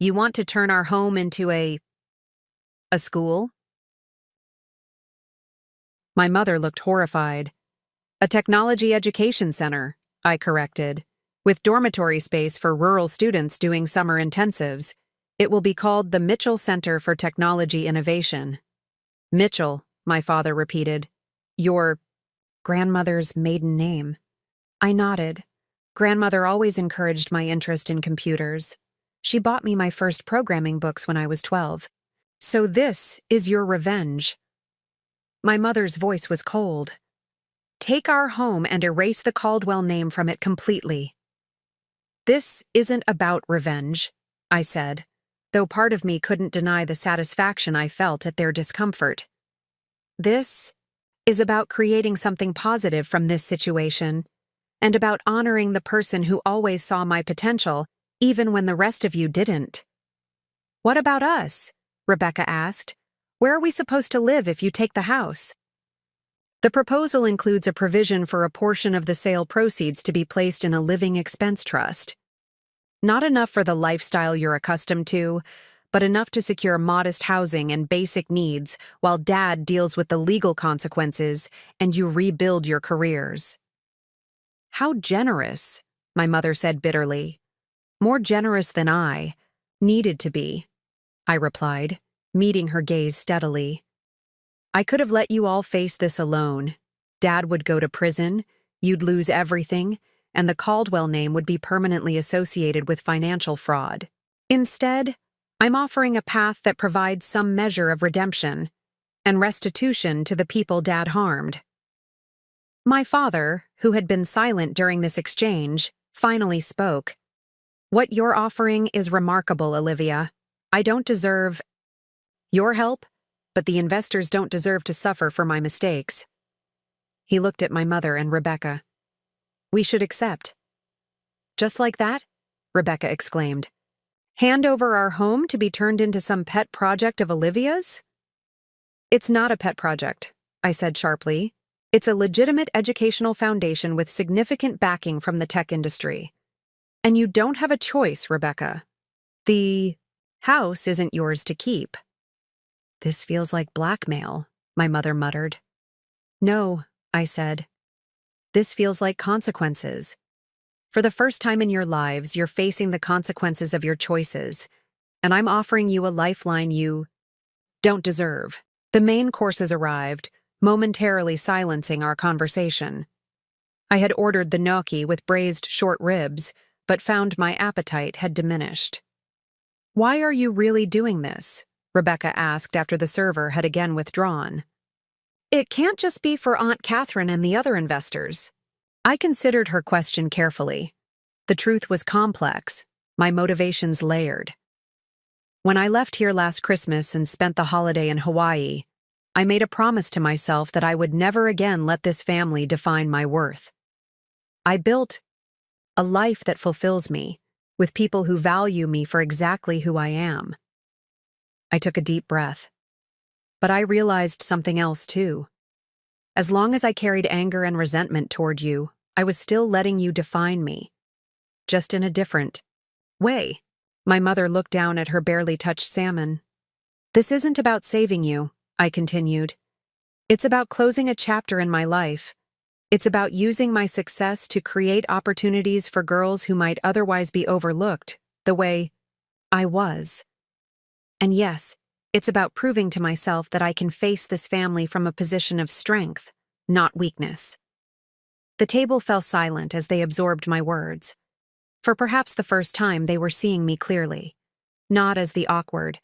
You want to turn our home into a school? My mother looked horrified. A technology education center, I corrected, with dormitory space for rural students doing summer intensives. It will be called the Mitchell Center for Technology Innovation. Mitchell, my father repeated. Your grandmother's maiden name. I nodded. Grandmother always encouraged my interest in computers. She bought me my first programming books when I was 12. So this is your revenge. My mother's voice was cold. Take our home and erase the Caldwell name from it completely. This isn't about revenge, I said, though part of me couldn't deny the satisfaction I felt at their discomfort. This is about creating something positive from this situation, and about honoring the person who always saw my potential, even when the rest of you didn't. What about us? Rebecca asked. Where are we supposed to live if you take the house? The proposal includes a provision for a portion of the sale proceeds to be placed in a living expense trust. Not enough for the lifestyle you're accustomed to, but enough to secure modest housing and basic needs while Dad deals with the legal consequences and you rebuild your careers. How generous, my mother said bitterly. More generous than I needed to be. I replied, meeting her gaze steadily. I could have let you all face this alone. Dad would go to prison, you'd lose everything, and the Caldwell name would be permanently associated with financial fraud. Instead, I'm offering a path that provides some measure of redemption and restitution to the people Dad harmed. My father, who had been silent during this exchange, finally spoke. What you're offering is remarkable, Olivia. I don't deserve your help, but the investors don't deserve to suffer for my mistakes. He looked at my mother and Rebecca. We should accept. Just like that? Rebecca exclaimed. Hand over our home to be turned into some pet project of Olivia's? It's not a pet project, I said sharply. It's a legitimate educational foundation with significant backing from the tech industry. And you don't have a choice, Rebecca. The house isn't yours to keep. This feels like blackmail, my mother muttered. No, I said. This feels like consequences. For the first time in your lives, you're facing the consequences of your choices, and I'm offering you a lifeline you don't deserve. The main courses arrived, momentarily silencing our conversation. I had ordered the gnocchi with braised short ribs, but found my appetite had diminished. Why are you really doing this? Rebecca asked after the server had again withdrawn. It can't just be for Aunt Catherine and the other investors. I considered her question carefully. The truth was complex, my motivations layered. When I left here last Christmas and spent the holiday in Hawaii, I made a promise to myself that I would never again let this family define my worth. I built a life that fulfills me, with people who value me for exactly who I am. I took a deep breath. But I realized something else too. As long as I carried anger and resentment toward you, I was still letting you define me. Just in a different way. My mother looked down at her barely touched salmon. This isn't about saving you, I continued. It's about closing a chapter in my life. It's about using my success to create opportunities for girls who might otherwise be overlooked, the way I was. And yes, it's about proving to myself that I can face this family from a position of strength, not weakness. The table fell silent as they absorbed my words. For perhaps the first time, they were seeing me clearly, not as the awkward,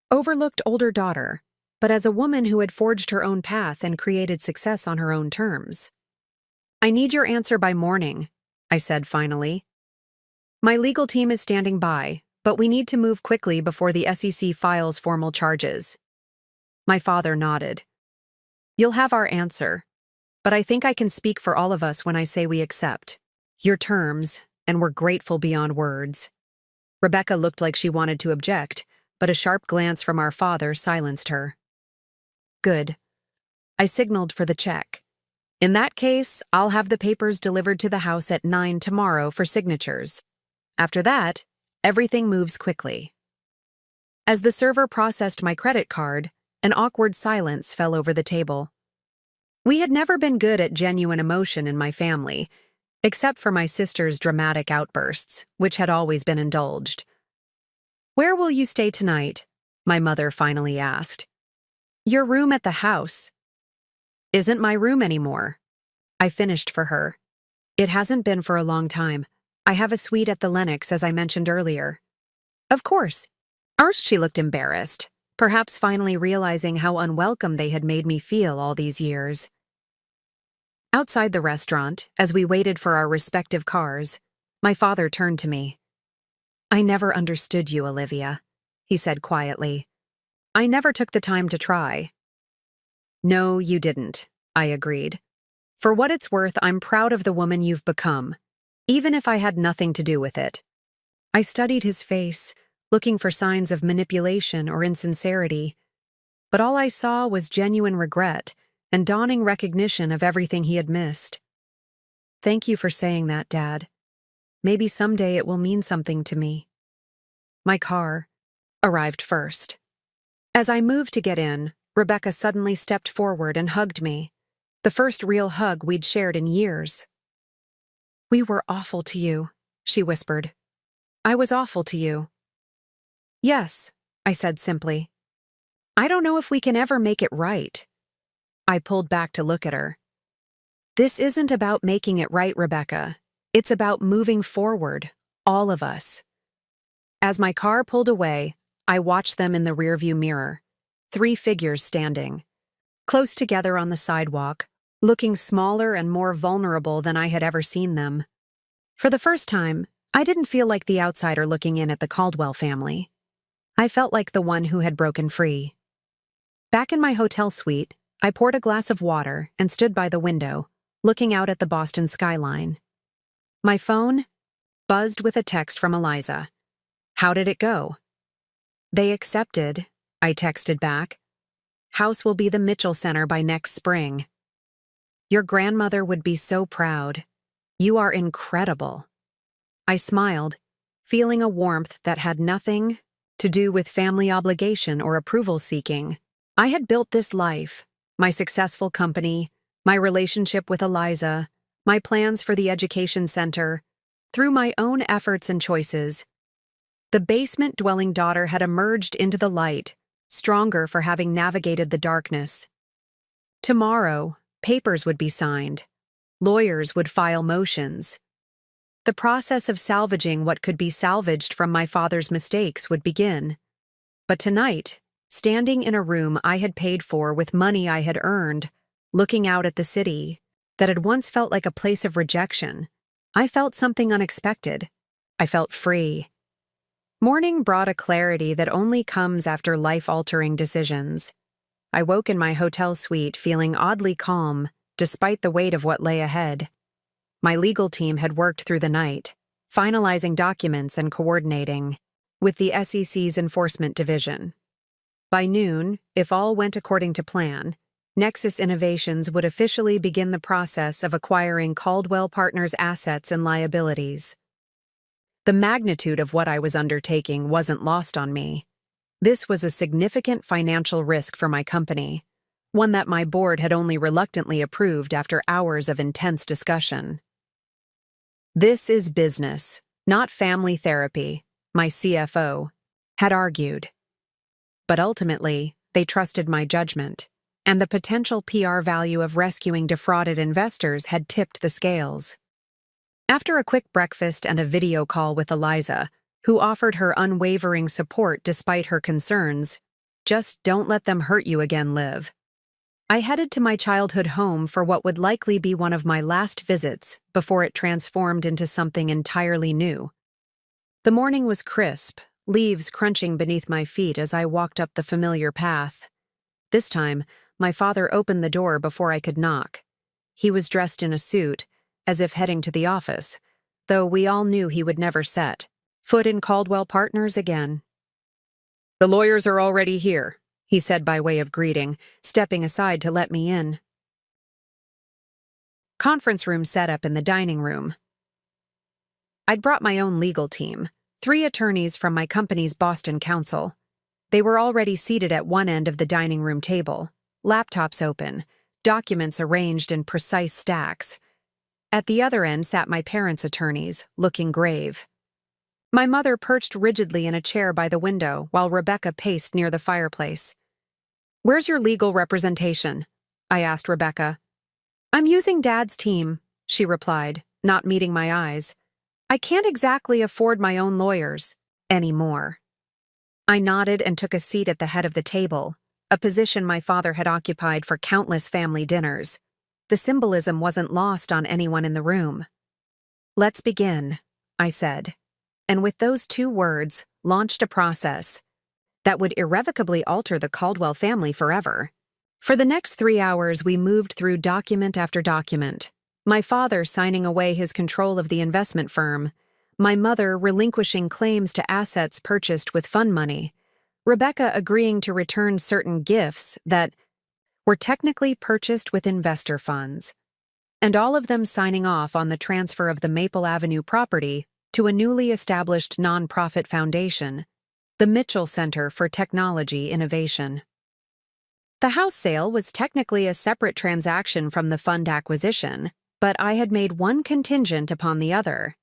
overlooked older daughter, but as a woman who had forged her own path and created success on her own terms. I need your answer by morning, I said finally. My legal team is standing by, but we need to move quickly before the SEC files formal charges. My father nodded. You'll have our answer, but I think I can speak for all of us when I say we accept your terms, and we're grateful beyond words. Rebecca looked like she wanted to object, but a sharp glance from our father silenced her. Good. I signaled for the check. In that case, I'll have the papers delivered to the house at 9 tomorrow for signatures. After that, everything moves quickly. As the server processed my credit card, an awkward silence fell over the table. We had never been good at genuine emotion in my family, except for my sister's dramatic outbursts, which had always been indulged. Where will you stay tonight? My mother finally asked. Your room at the house. Isn't my room anymore. I finished for her. It hasn't been for a long time. I have a suite at the Lenox, as I mentioned earlier. Of course. First, she looked embarrassed, perhaps finally realizing how unwelcome they had made me feel all these years. Outside the restaurant, as we waited for our respective cars, my father turned to me. I never understood you, Olivia, he said quietly. I never took the time to try. No, you didn't, I agreed. For what it's worth, I'm proud of the woman you've become, even if I had nothing to do with it. I studied his face, looking for signs of manipulation or insincerity, but all I saw was genuine regret and dawning recognition of everything he had missed. Thank you for saying that, Dad. Maybe someday it will mean something to me. My car arrived first. As I moved to get in, Rebecca suddenly stepped forward and hugged me, the first real hug we'd shared in years. We were awful to you, she whispered. I was awful to you. Yes, I said simply. I don't know if we can ever make it right. I pulled back to look at her. This isn't about making it right, Rebecca. It's about moving forward, all of us. As my car pulled away, I watched them in the rearview mirror, 3 figures standing, close together on the sidewalk, looking smaller and more vulnerable than I had ever seen them. For the first time, I didn't feel like the outsider looking in at the Caldwell family. I felt like the one who had broken free. Back in my hotel suite, I poured a glass of water and stood by the window, looking out at the Boston skyline. My phone buzzed with a text from Eliza. How did it go? They accepted, I texted back. House will be the Mitchell Center by next spring. Your grandmother would be so proud. You are incredible. I smiled, feeling a warmth that had nothing to do with family obligation or approval seeking. I had built this life, my successful company, my relationship with Eliza, my plans for the education center, through my own efforts and choices. The basement-dwelling daughter had emerged into the light, stronger for having navigated the darkness. Tomorrow, papers would be signed. Lawyers would file motions. The process of salvaging what could be salvaged from my father's mistakes would begin. But tonight, standing in a room I had paid for with money I had earned, looking out at the city that had once felt like a place of rejection, I felt something unexpected. I felt free. Morning brought a clarity that only comes after life-altering decisions. I woke in my hotel suite feeling oddly calm, despite the weight of what lay ahead. My legal team had worked through the night, finalizing documents and coordinating with the SEC's Enforcement Division. By noon, if all went according to plan, Nexus Innovations would officially begin the process of acquiring Caldwell Partners' assets and liabilities. The magnitude of what I was undertaking wasn't lost on me. This was a significant financial risk for my company, one that my board had only reluctantly approved after hours of intense discussion. This is business, not family therapy, my CFO had argued. But ultimately, they trusted my judgment, and the potential PR value of rescuing defrauded investors had tipped the scales. After a quick breakfast and a video call with Eliza, who offered her unwavering support despite her concerns, just don't let them hurt you again, Liv. I headed to my childhood home for what would likely be one of my last visits before it transformed into something entirely new. The morning was crisp, leaves crunching beneath my feet as I walked up the familiar path. This time, my father opened the door before I could knock. He was dressed in a suit, as if heading to the office, though we all knew he would never set foot in Caldwell Partners again. The lawyers are already here, he said by way of greeting, stepping aside to let me in. Conference room set up in the dining room. I'd brought my own legal team, 3 attorneys from my company's Boston counsel. They were already seated at one end of the dining room table, laptops open, documents arranged in precise stacks. At the other end sat my parents' attorneys, looking grave. My mother perched rigidly in a chair by the window while Rebecca paced near the fireplace. "Where's your legal representation?" I asked Rebecca. "I'm using Dad's team," she replied, not meeting my eyes. "I can't exactly afford my own lawyers anymore." I nodded and took a seat at the head of the table, a position my father had occupied for countless family dinners. The symbolism wasn't lost on anyone in the room. "Let's begin," I said, and with those 2 words, launched a process that would irrevocably alter the Caldwell family forever. For the next 3 hours, we moved through document after document, my father signing away his control of the investment firm, my mother relinquishing claims to assets purchased with fund money, Rebecca agreeing to return certain gifts that were technically purchased with investor funds, and all of them signing off on the transfer of the Maple Avenue property to a newly established nonprofit foundation, the Mitchell Center for Technology Innovation. The house sale was technically a separate transaction from the fund acquisition, but I had made one contingent upon the other.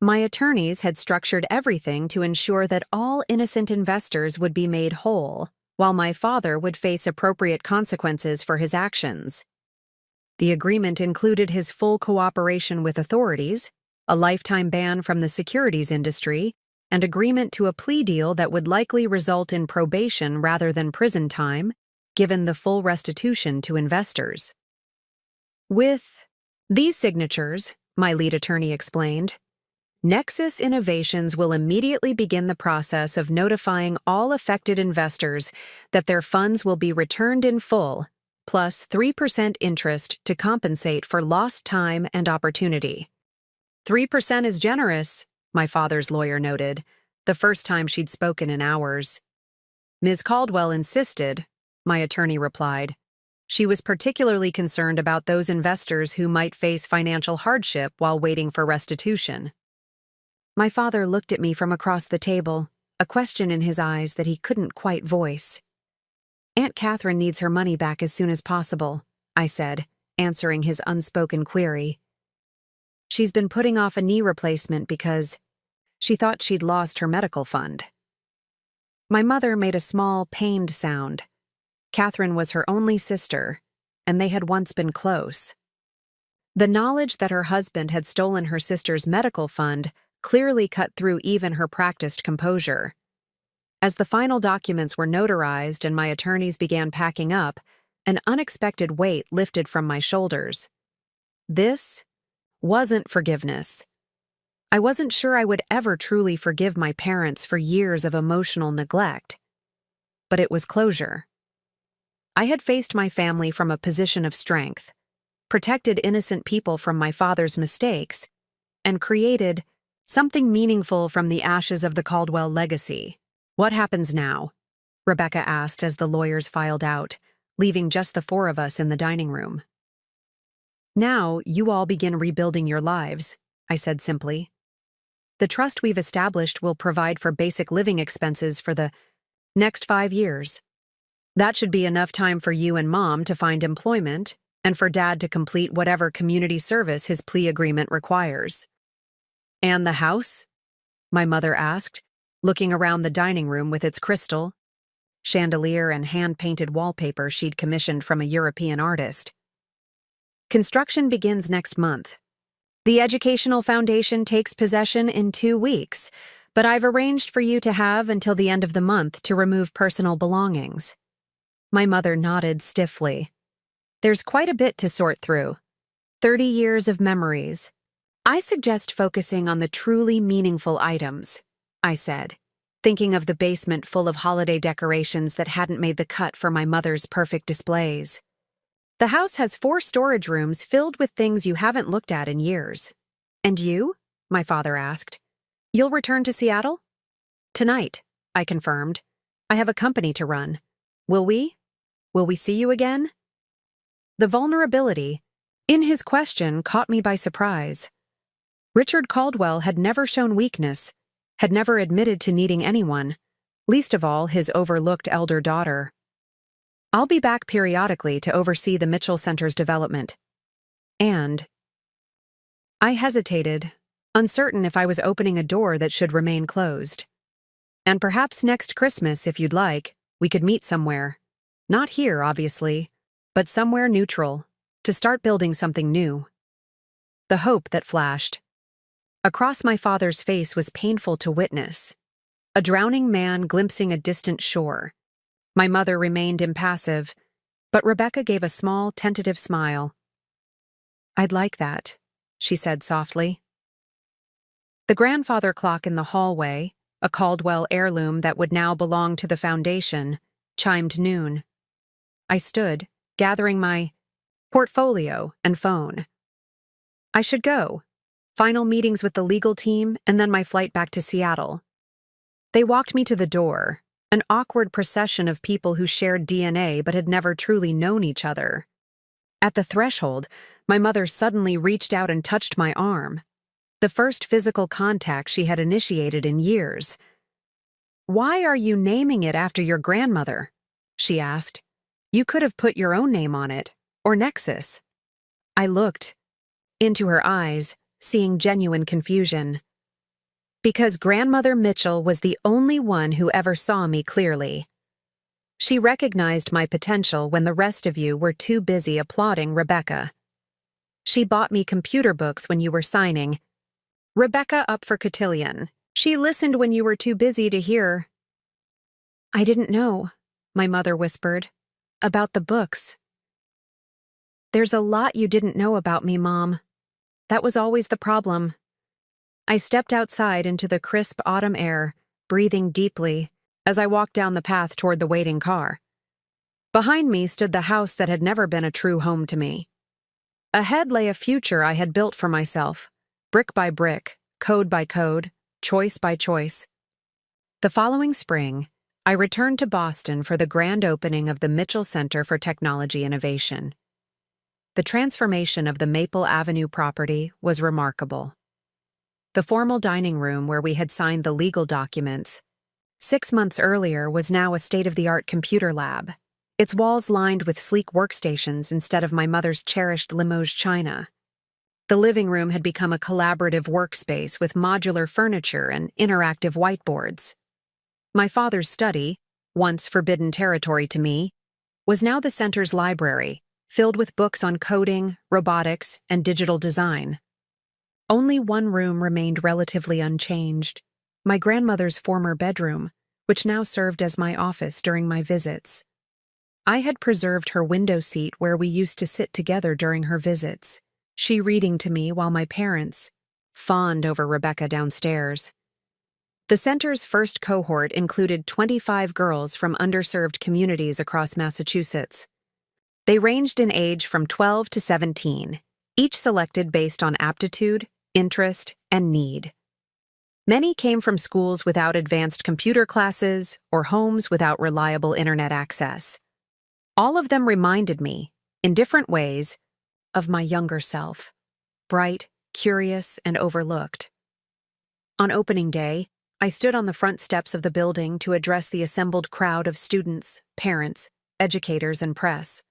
My attorneys had structured everything to ensure that all innocent investors would be made whole, while my father would face appropriate consequences for his actions. The agreement included his full cooperation with authorities, a lifetime ban from the securities industry, and agreement to a plea deal that would likely result in probation rather than prison time, given the full restitution to investors. With these signatures, my lead attorney explained, Nexus Innovations will immediately begin the process of notifying all affected investors that their funds will be returned in full, plus 3% interest to compensate for lost time and opportunity. 3% is generous, my father's lawyer noted, the first time she'd spoken in hours. Ms. Caldwell insisted, my attorney replied. She was particularly concerned about those investors who might face financial hardship while waiting for restitution. My father looked at me from across the table, a question in his eyes that he couldn't quite voice. Aunt Catherine needs her money back as soon as possible, I said, answering his unspoken query. She's been putting off a knee replacement because she thought she'd lost her medical fund. My mother made a small, pained sound. Catherine was her only sister, and they had once been close. The knowledge that her husband had stolen her sister's medical fund clearly cut through even her practiced composure. As the final documents were notarized and my attorneys began packing up, an unexpected weight lifted from my shoulders. This wasn't forgiveness. I wasn't sure I would ever truly forgive my parents for years of emotional neglect. But it was closure. I had faced my family from a position of strength, protected innocent people from my father's mistakes, and created something meaningful from the ashes of the Caldwell legacy. What happens now? Rebecca asked as the lawyers filed out, leaving just the four of us in the dining room. Now you all begin rebuilding your lives, I said simply. The trust we've established will provide for basic living expenses for the next 5 years. That should be enough time for you and Mom to find employment and for Dad to complete whatever community service his plea agreement requires. And the house? My mother asked, looking around the dining room with its crystal, chandelier, and hand-painted wallpaper she'd commissioned from a European artist. Construction begins next month. The Educational Foundation takes possession in 2 weeks, but I've arranged for you to have until the end of the month to remove personal belongings. My mother nodded stiffly. There's quite a bit to sort through. 30 years of memories. I suggest focusing on the truly meaningful items, I said, thinking of the basement full of holiday decorations that hadn't made the cut for my mother's perfect displays. The house has 4 storage rooms filled with things you haven't looked at in years. And you? My father asked. You'll return to Seattle? Tonight, I confirmed. I have a company to run. Will we? Will we see you again? The vulnerability in his question caught me by surprise. Richard Caldwell had never shown weakness, had never admitted to needing anyone, least of all his overlooked elder daughter. I'll be back periodically to oversee the Mitchell Center's development. And I hesitated, uncertain if I was opening a door that should remain closed. And perhaps next Christmas, if you'd like, we could meet somewhere. Not here, obviously, but somewhere neutral, to start building something new. The hope that flashed across my father's face was painful to witness. A drowning man glimpsing a distant shore. My mother remained impassive, but Rebecca gave a small, tentative smile. I'd like that, she said softly. The grandfather clock in the hallway, a Caldwell heirloom that would now belong to the foundation, chimed noon. I stood, gathering my portfolio and phone. I should go. Final meetings with the legal team, and then my flight back to Seattle. They walked me to the door, an awkward procession of people who shared DNA but had never truly known each other. At the threshold, my mother suddenly reached out and touched my arm, the first physical contact she had initiated in years. Why are you naming it after your grandmother? She asked. You could have put your own name on it, or Nexus. I looked into her eyes, seeing genuine confusion. Because Grandmother Mitchell was the only one who ever saw me clearly. She recognized my potential when the rest of you were too busy applauding Rebecca. She bought me computer books when you were signing. Rebecca up for cotillion. She listened when you were too busy to hear. I didn't know, my mother whispered, about the books. There's a lot you didn't know about me, Mom. That was always the problem. I stepped outside into the crisp autumn air, breathing deeply, as I walked down the path toward the waiting car. Behind me stood the house that had never been a true home to me. Ahead lay a future I had built for myself, brick by brick, code by code, choice by choice. The following spring, I returned to Boston for the grand opening of the Mitchell Center for Technology Innovation. The transformation of the Maple Avenue property was remarkable. The formal dining room where we had signed the legal documents 6 months earlier was now a state-of-the-art computer lab, its walls lined with sleek workstations instead of my mother's cherished Limoges china. The living room had become a collaborative workspace with modular furniture and interactive whiteboards. My father's study, once forbidden territory to me, was now the center's library, filled with books on coding, robotics, and digital design. Only one room remained relatively unchanged, my grandmother's former bedroom, which now served as my office during my visits. I had preserved her window seat where we used to sit together during her visits, she reading to me while my parents fawned over Rebecca downstairs. The center's first cohort included 25 girls from underserved communities across Massachusetts. They ranged in age from 12 to 17, each selected based on aptitude, interest, and need. Many came from schools without advanced computer classes or homes without reliable internet access. All of them reminded me, in different ways, of my younger self, bright, curious, and overlooked. On opening day, I stood on the front steps of the building to address the assembled crowd of students, parents, educators, and press.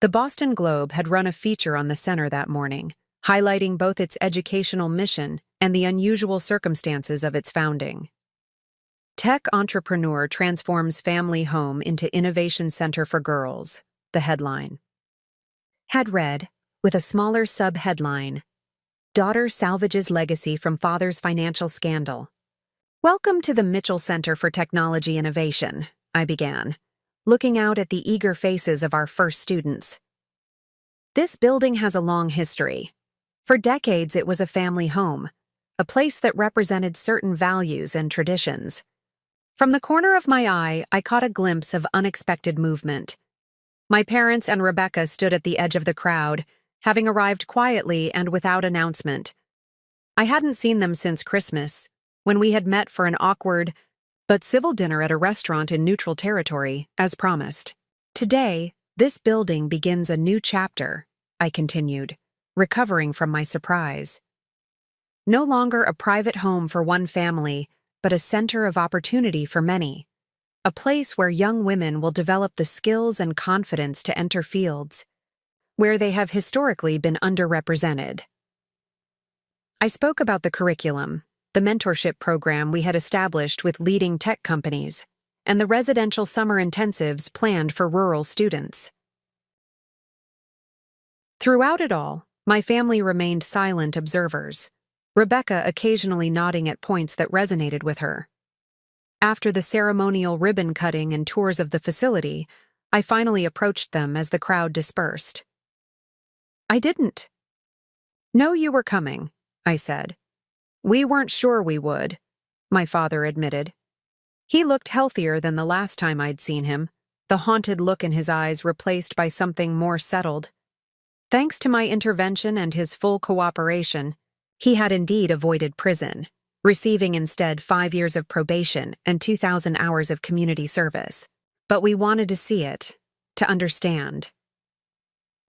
The Boston Globe had run a feature on the center that morning, highlighting both its educational mission and the unusual circumstances of its founding. Tech entrepreneur transforms family home into innovation center for girls, the headline had read, with a smaller sub-headline, Daughter salvages legacy from father's financial scandal. Welcome to the Mitchell Center for Technology Innovation, I began, looking out at the eager faces of our first students. This building has a long history. For decades, it was a family home, a place that represented certain values and traditions. From the corner of my eye, I caught a glimpse of unexpected movement. My parents and Rebecca stood at the edge of the crowd, having arrived quietly and without announcement. I hadn't seen them since Christmas, when we had met for an awkward but civil dinner at a restaurant in neutral territory, as promised. Today, this building begins a new chapter, I continued, recovering from my surprise. No longer a private home for one family, but a center of opportunity for many. A place where young women will develop the skills and confidence to enter fields where they have historically been underrepresented. I spoke about the curriculum, the mentorship program we had established with leading tech companies, and the residential summer intensives planned for rural students. Throughout it all, my family remained silent observers, Rebecca occasionally nodding at points that resonated with her. After the ceremonial ribbon cutting and tours of the facility, I finally approached them as the crowd dispersed. I didn't know you were coming, I said. We weren't sure we would, my father admitted. He looked healthier than the last time I'd seen him, the haunted look in his eyes replaced by something more settled. Thanks to my intervention and his full cooperation, he had indeed avoided prison, receiving instead 5 years of probation and 2,000 hours of community service. But we wanted to see it, to understand.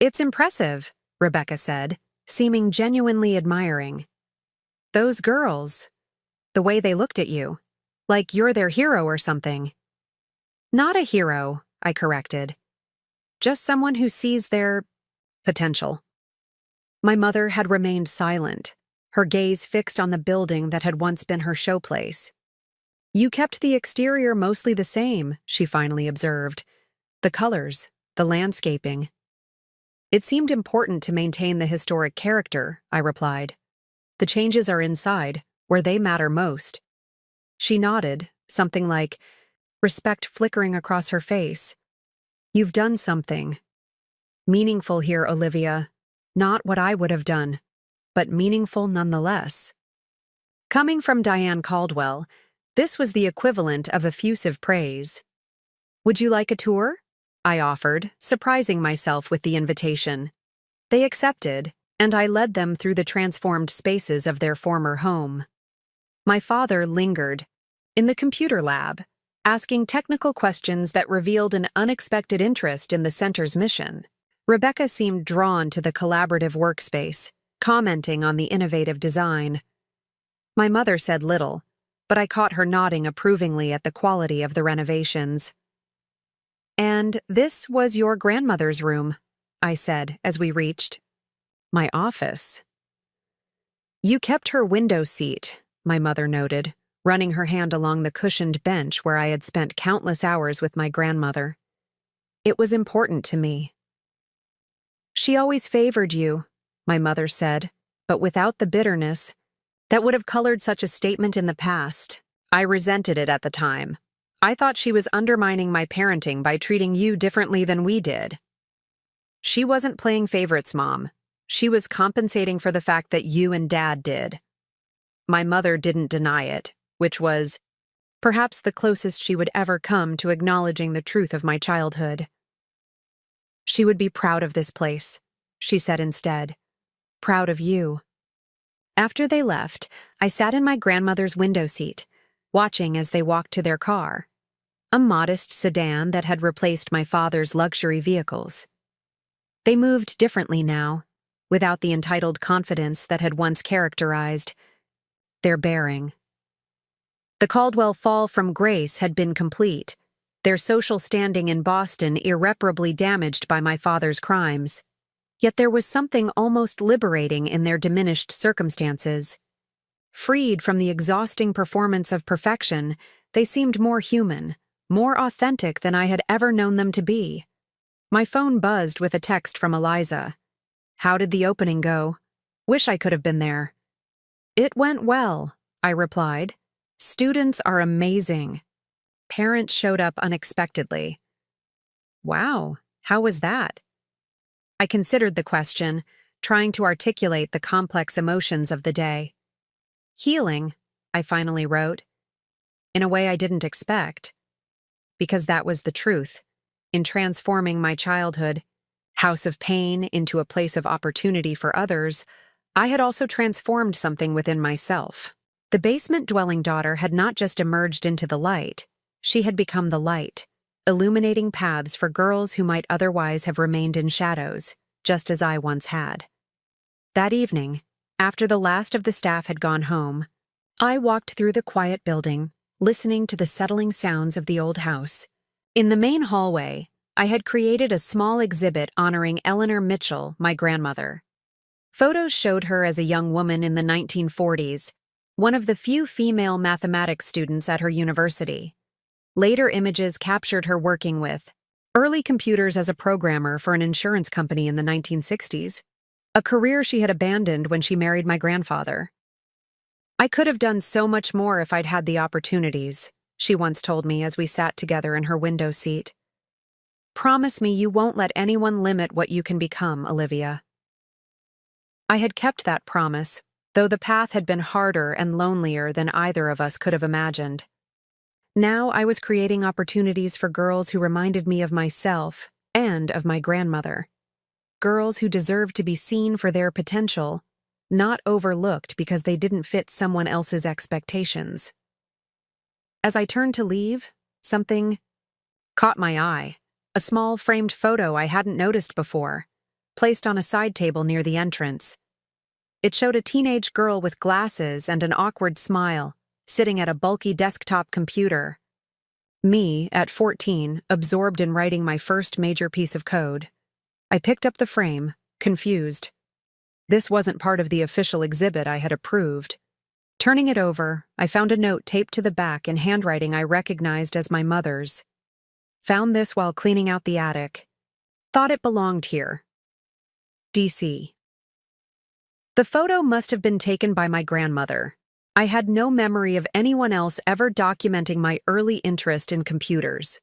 It's impressive, Rebecca said, seeming genuinely admiring. Those girls, the way they looked at you, like you're their hero or something. Not a hero, I corrected. Just someone who sees their potential. My mother had remained silent, her gaze fixed on the building that had once been her showplace. "You kept the exterior mostly the same," she finally observed. "The colors, the landscaping." "It seemed important to maintain the historic character," I replied. "The changes are inside, where they matter most." She nodded, something like respect flickering across her face. "You've done something meaningful here, Olivia. Not what I would have done, but meaningful nonetheless." Coming from Diane Caldwell, this was the equivalent of effusive praise. "Would you like a tour?" I offered, surprising myself with the invitation. They accepted, and I led them through the transformed spaces of their former home. My father lingered in the computer lab, asking technical questions that revealed an unexpected interest in the center's mission. Rebecca seemed drawn to the collaborative workspace, commenting on the innovative design. My mother said little, but I caught her nodding approvingly at the quality of the renovations. "And this was your grandmother's room," I said as we reached my office. "You kept her window seat," my mother noted, running her hand along the cushioned bench where I had spent countless hours with my grandmother. "It was important to me." "She always favored you," my mother said, but without the bitterness that would have colored such a statement in the past. I resented it at the time. I thought she was undermining my parenting by treating you differently than we did. "She wasn't playing favorites, Mom. She was compensating for the fact that you and Dad did." My mother didn't deny it, which was perhaps the closest she would ever come to acknowledging the truth of my childhood. "She would be proud of this place," she said instead. "Proud of you." After they left, I sat in my grandmother's window seat, watching as they walked to their car, a modest sedan that had replaced my father's luxury vehicles. They moved differently now, without the entitled confidence that had once characterized their bearing. The Caldwell fall from grace had been complete, their social standing in Boston irreparably damaged by my father's crimes. Yet there was something almost liberating in their diminished circumstances. Freed from the exhausting performance of perfection, they seemed more human, more authentic than I had ever known them to be. My phone buzzed with a text from Eliza. "How did the opening go? Wish I could have been there." "It went well," I replied. "Students are amazing." Parents showed up unexpectedly. "Wow, how was that?" I considered the question, trying to articulate the complex emotions of the day. "Healing," I finally wrote, in a way I didn't expect. Because that was the truth. In transforming my childhood, house of pain, into a place of opportunity for others, I had also transformed something within myself. The basement-dwelling daughter had not just emerged into the light, she had become the light, illuminating paths for girls who might otherwise have remained in shadows, just as I once had. That evening, after the last of the staff had gone home, I walked through the quiet building, listening to the settling sounds of the old house. In the main hallway, I had created a small exhibit honoring Eleanor Mitchell, my grandmother. Photos showed her as a young woman in the 1940s, one of the few female mathematics students at her university. Later images captured her working with early computers as a programmer for an insurance company in the 1960s, a career she had abandoned when she married my grandfather. "I could have done so much more if I'd had the opportunities," she once told me as we sat together in her window seat. "Promise me you won't let anyone limit what you can become, Olivia." I had kept that promise, though the path had been harder and lonelier than either of us could have imagined. Now I was creating opportunities for girls who reminded me of myself and of my grandmother. Girls who deserved to be seen for their potential, not overlooked because they didn't fit someone else's expectations. As I turned to leave, something caught my eye, a small framed photo I hadn't noticed before, placed on a side table near the entrance. It showed a teenage girl with glasses and an awkward smile, sitting at a bulky desktop computer. Me, at 14, absorbed in writing my first major piece of code. I picked up the frame, confused. This wasn't part of the official exhibit I had approved. Turning it over, I found a note taped to the back in handwriting I recognized as my mother's. Found this while cleaning out the attic. Thought it belonged here. DC. The photo must have been taken by my grandmother. I had no memory of anyone else ever documenting my early interest in computers.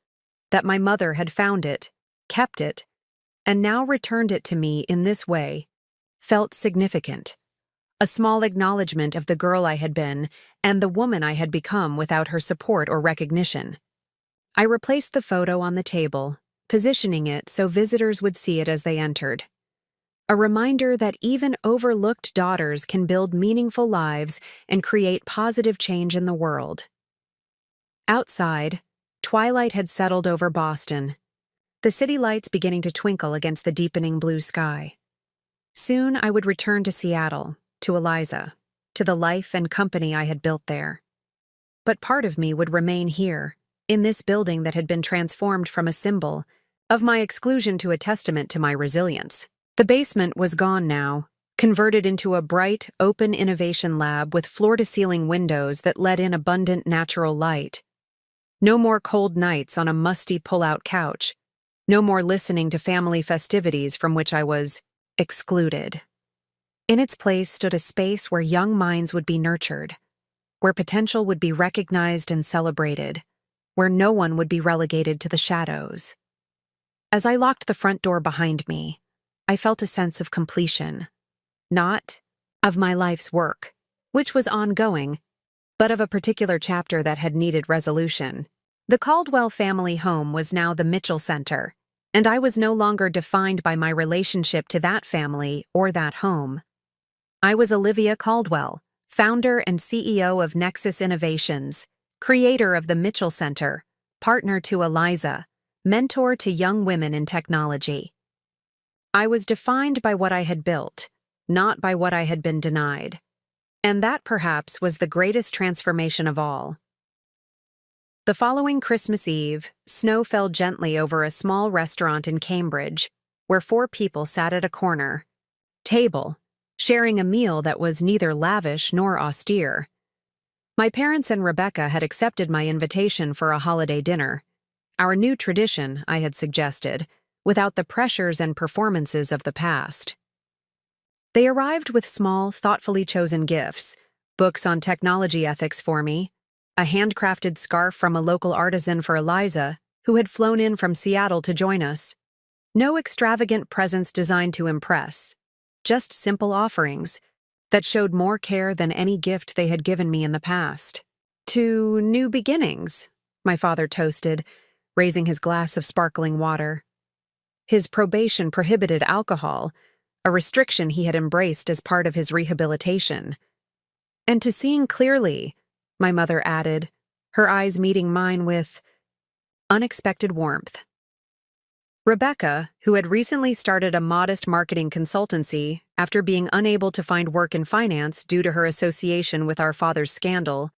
That my mother had found it, kept it, and now returned it to me in this way felt significant. A small acknowledgement of the girl I had been and the woman I had become without her support or recognition. I replaced the photo on the table, positioning it so visitors would see it as they entered. A reminder that even overlooked daughters can build meaningful lives and create positive change in the world. Outside, twilight had settled over Boston, the city lights beginning to twinkle against the deepening blue sky. Soon I would return to Seattle, to Eliza, to the life and company I had built there. But part of me would remain here, in this building that had been transformed from a symbol of my exclusion to a testament to my resilience. The basement was gone now, converted into a bright, open innovation lab with floor-to-ceiling windows that let in abundant natural light. No more cold nights on a musty pull-out couch. No more listening to family festivities from which I was excluded. In its place stood a space where young minds would be nurtured, where potential would be recognized and celebrated, where no one would be relegated to the shadows. As I locked the front door behind me, I felt a sense of completion, not of my life's work, which was ongoing, but of a particular chapter that had needed resolution. The Caldwell family home was now the Mitchell Center, and I was no longer defined by my relationship to that family or that home. I was Olivia Caldwell, founder and CEO of Nexus Innovations, creator of the Mitchell Center, partner to Eliza, mentor to young women in technology. I was defined by what I had built, not by what I had been denied. And that perhaps was the greatest transformation of all. The following Christmas Eve, snow fell gently over a small restaurant in Cambridge, where 4 people sat at a corner table, sharing a meal that was neither lavish nor austere. My parents and Rebecca had accepted my invitation for a holiday dinner, our new tradition, I had suggested, without the pressures and performances of the past. They arrived with small, thoughtfully chosen gifts, books on technology ethics for me, a handcrafted scarf from a local artisan for Eliza, who had flown in from Seattle to join us. No extravagant presents designed to impress, just simple offerings that showed more care than any gift they had given me in the past. To new beginnings, my father toasted, raising his glass of sparkling water. His probation prohibited alcohol, a restriction he had embraced as part of his rehabilitation. And to seeing clearly, my mother added, her eyes meeting mine with unexpected warmth. Rebecca, who had recently started a modest marketing consultancy after being unable to find work in finance due to her association with our father's scandal,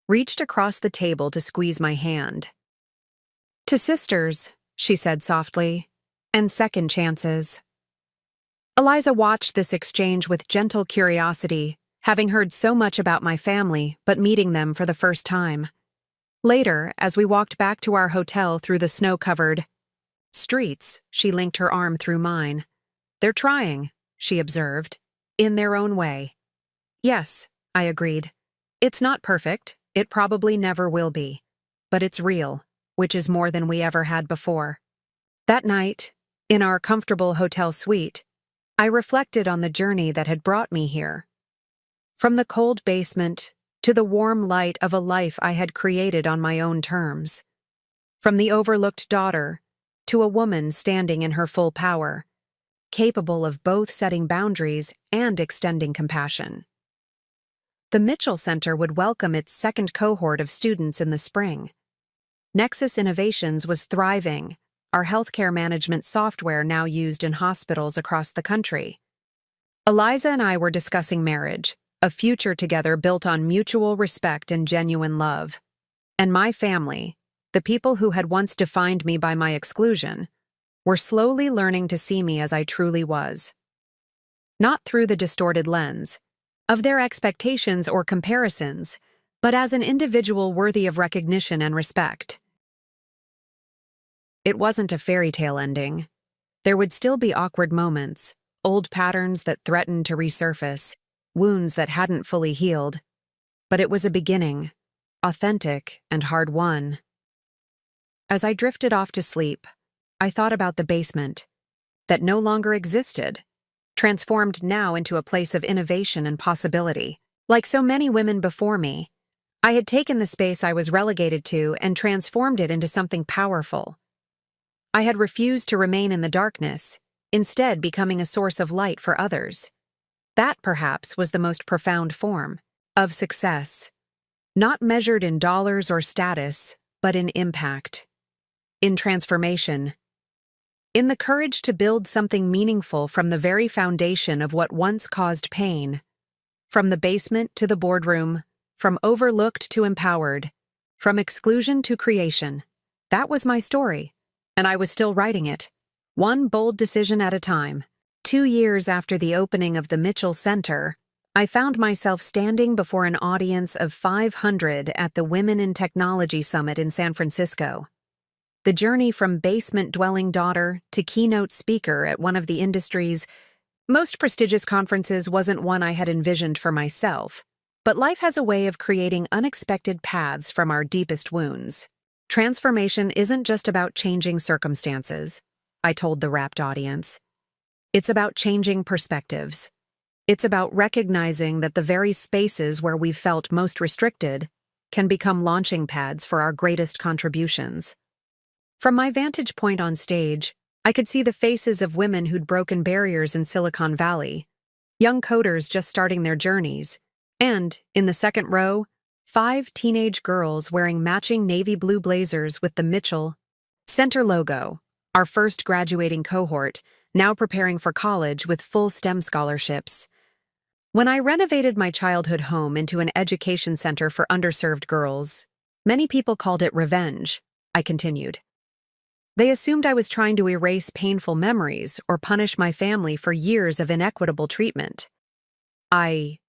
reached across the table to squeeze my hand. "To sisters," she said softly, "and second chances." Eliza watched this exchange with gentle curiosity, having heard so much about my family but meeting them for the first time. Later, as we walked back to our hotel through the snow-covered streets, she linked her arm through mine. "They're trying," she observed, "in their own way." "Yes," I agreed. "It's not perfect, it probably never will be. But it's real, which is more than we ever had before." That night, in our comfortable hotel suite, I reflected on the journey that had brought me here. From the cold basement to the warm light of a life I had created on my own terms. From the overlooked daughter to a woman standing in her full power, capable of both setting boundaries and extending compassion. The Mitchell Center would welcome its second cohort of students in the spring. Nexus Innovations was thriving, our healthcare management software now used in hospitals across the country. Eliza and I were discussing marriage, a future together built on mutual respect and genuine love. And my family, the people who had once defined me by my exclusion, were slowly learning to see me as I truly was. not through the distorted lens of their expectations or comparisons, but as an individual worthy of recognition and respect. It wasn't a fairy tale ending. There would still be awkward moments, old patterns that threatened to resurface, wounds that hadn't fully healed. But it was a beginning, authentic and hard-won. As I drifted off to sleep, I thought about the basement, that no longer existed, transformed now into a place of innovation and possibility. Like so many women before me, I had taken the space I was relegated to and transformed it into something powerful. I had refused to remain in the darkness, instead becoming a source of light for others. That, perhaps, was the most profound form of success, not measured in dollars or status, but in impact, in transformation, in the courage to build something meaningful from the very foundation of what once caused pain, from the basement to the boardroom, from overlooked to empowered, from exclusion to creation. That was my story, and I was still writing it, one bold decision at a time. 2 years after the opening of the Mitchell Center, I found myself standing before an audience of 500 at the Women in Technology Summit in San Francisco. The journey from basement-dwelling daughter to keynote speaker at one of the industry's most prestigious conferences wasn't one I had envisioned for myself, but life has a way of creating unexpected paths from our deepest wounds. Transformation isn't just about changing circumstances, I told the rapt audience. It's about changing perspectives. It's about recognizing that the very spaces where we've felt most restricted can become launching pads for our greatest contributions. From my vantage point on stage, I could see the faces of women who'd broken barriers in Silicon Valley, young coders just starting their journeys, and, in the second row, 5 teenage girls wearing matching navy blue blazers with the Mitchell Center logo, our first graduating cohort, now preparing for college with full STEM scholarships. When I renovated my childhood home into an education center for underserved girls, many people called it revenge, I continued. They assumed I was trying to erase painful memories or punish my family for years of inequitable treatment. I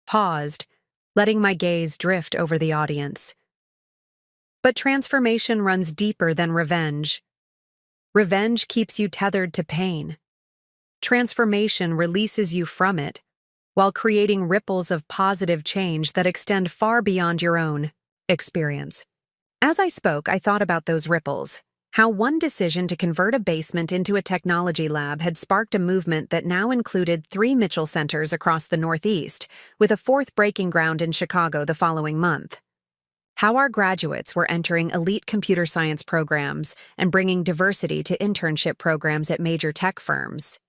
paused, letting my gaze drift over the audience. But transformation runs deeper than revenge. Revenge keeps you tethered to pain. Transformation releases you from it, while creating ripples of positive change that extend far beyond your own experience. As I spoke, I thought about those ripples. How one decision to convert a basement into a technology lab had sparked a movement that now included 3 Mitchell Centers across the Northeast, with a 4th breaking ground in Chicago the following month. How our graduates were entering elite computer science programs and bringing diversity to internship programs at major tech firms.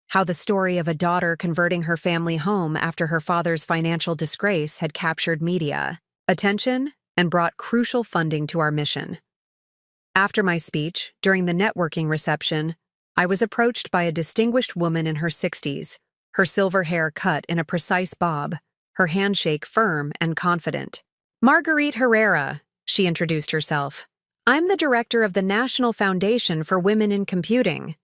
How the story of a daughter converting her family home after her father's financial disgrace had captured media attention and brought crucial funding to our mission. After my speech, during the networking reception, I was approached by a distinguished woman in her 60s, her silver hair cut in a precise bob, her handshake firm and confident. Marguerite Herrera, she introduced herself. I'm the director of the National Foundation for Women in Computing.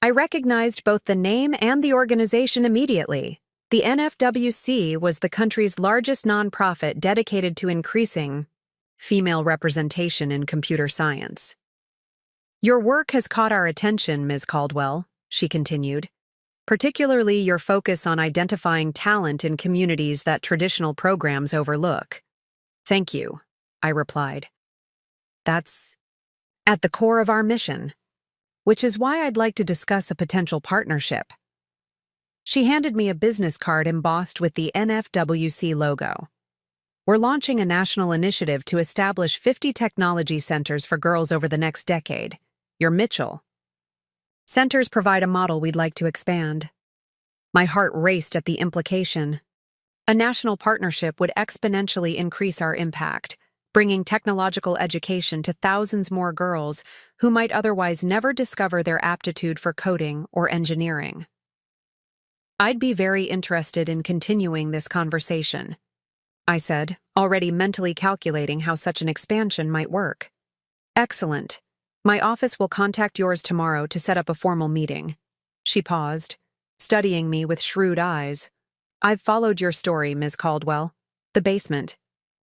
I recognized both the name and the organization immediately. The NFWC was the country's largest nonprofit dedicated to increasing female representation in computer science. Your work has caught our attention, Ms. Caldwell, she continued, particularly your focus on identifying talent in communities that traditional programs overlook. Thank you, I replied. That's at the core of our mission, which is why I'd like to discuss a potential partnership. She handed me a business card embossed with the NFWC logo. We're launching a national initiative to establish 50 technology centers for girls over the next decade. Your Mitchell Centers provide a model we'd like to expand. My heart raced at the implication. A national partnership would exponentially increase our impact, bringing technological education to thousands more girls who might otherwise never discover their aptitude for coding or engineering. I'd be very interested in continuing this conversation, I said, already mentally calculating how such an expansion might work. Excellent. My office will contact yours tomorrow to set up a formal meeting. She paused, studying me with shrewd eyes. "I've followed your story, Ms. Caldwell. The basement.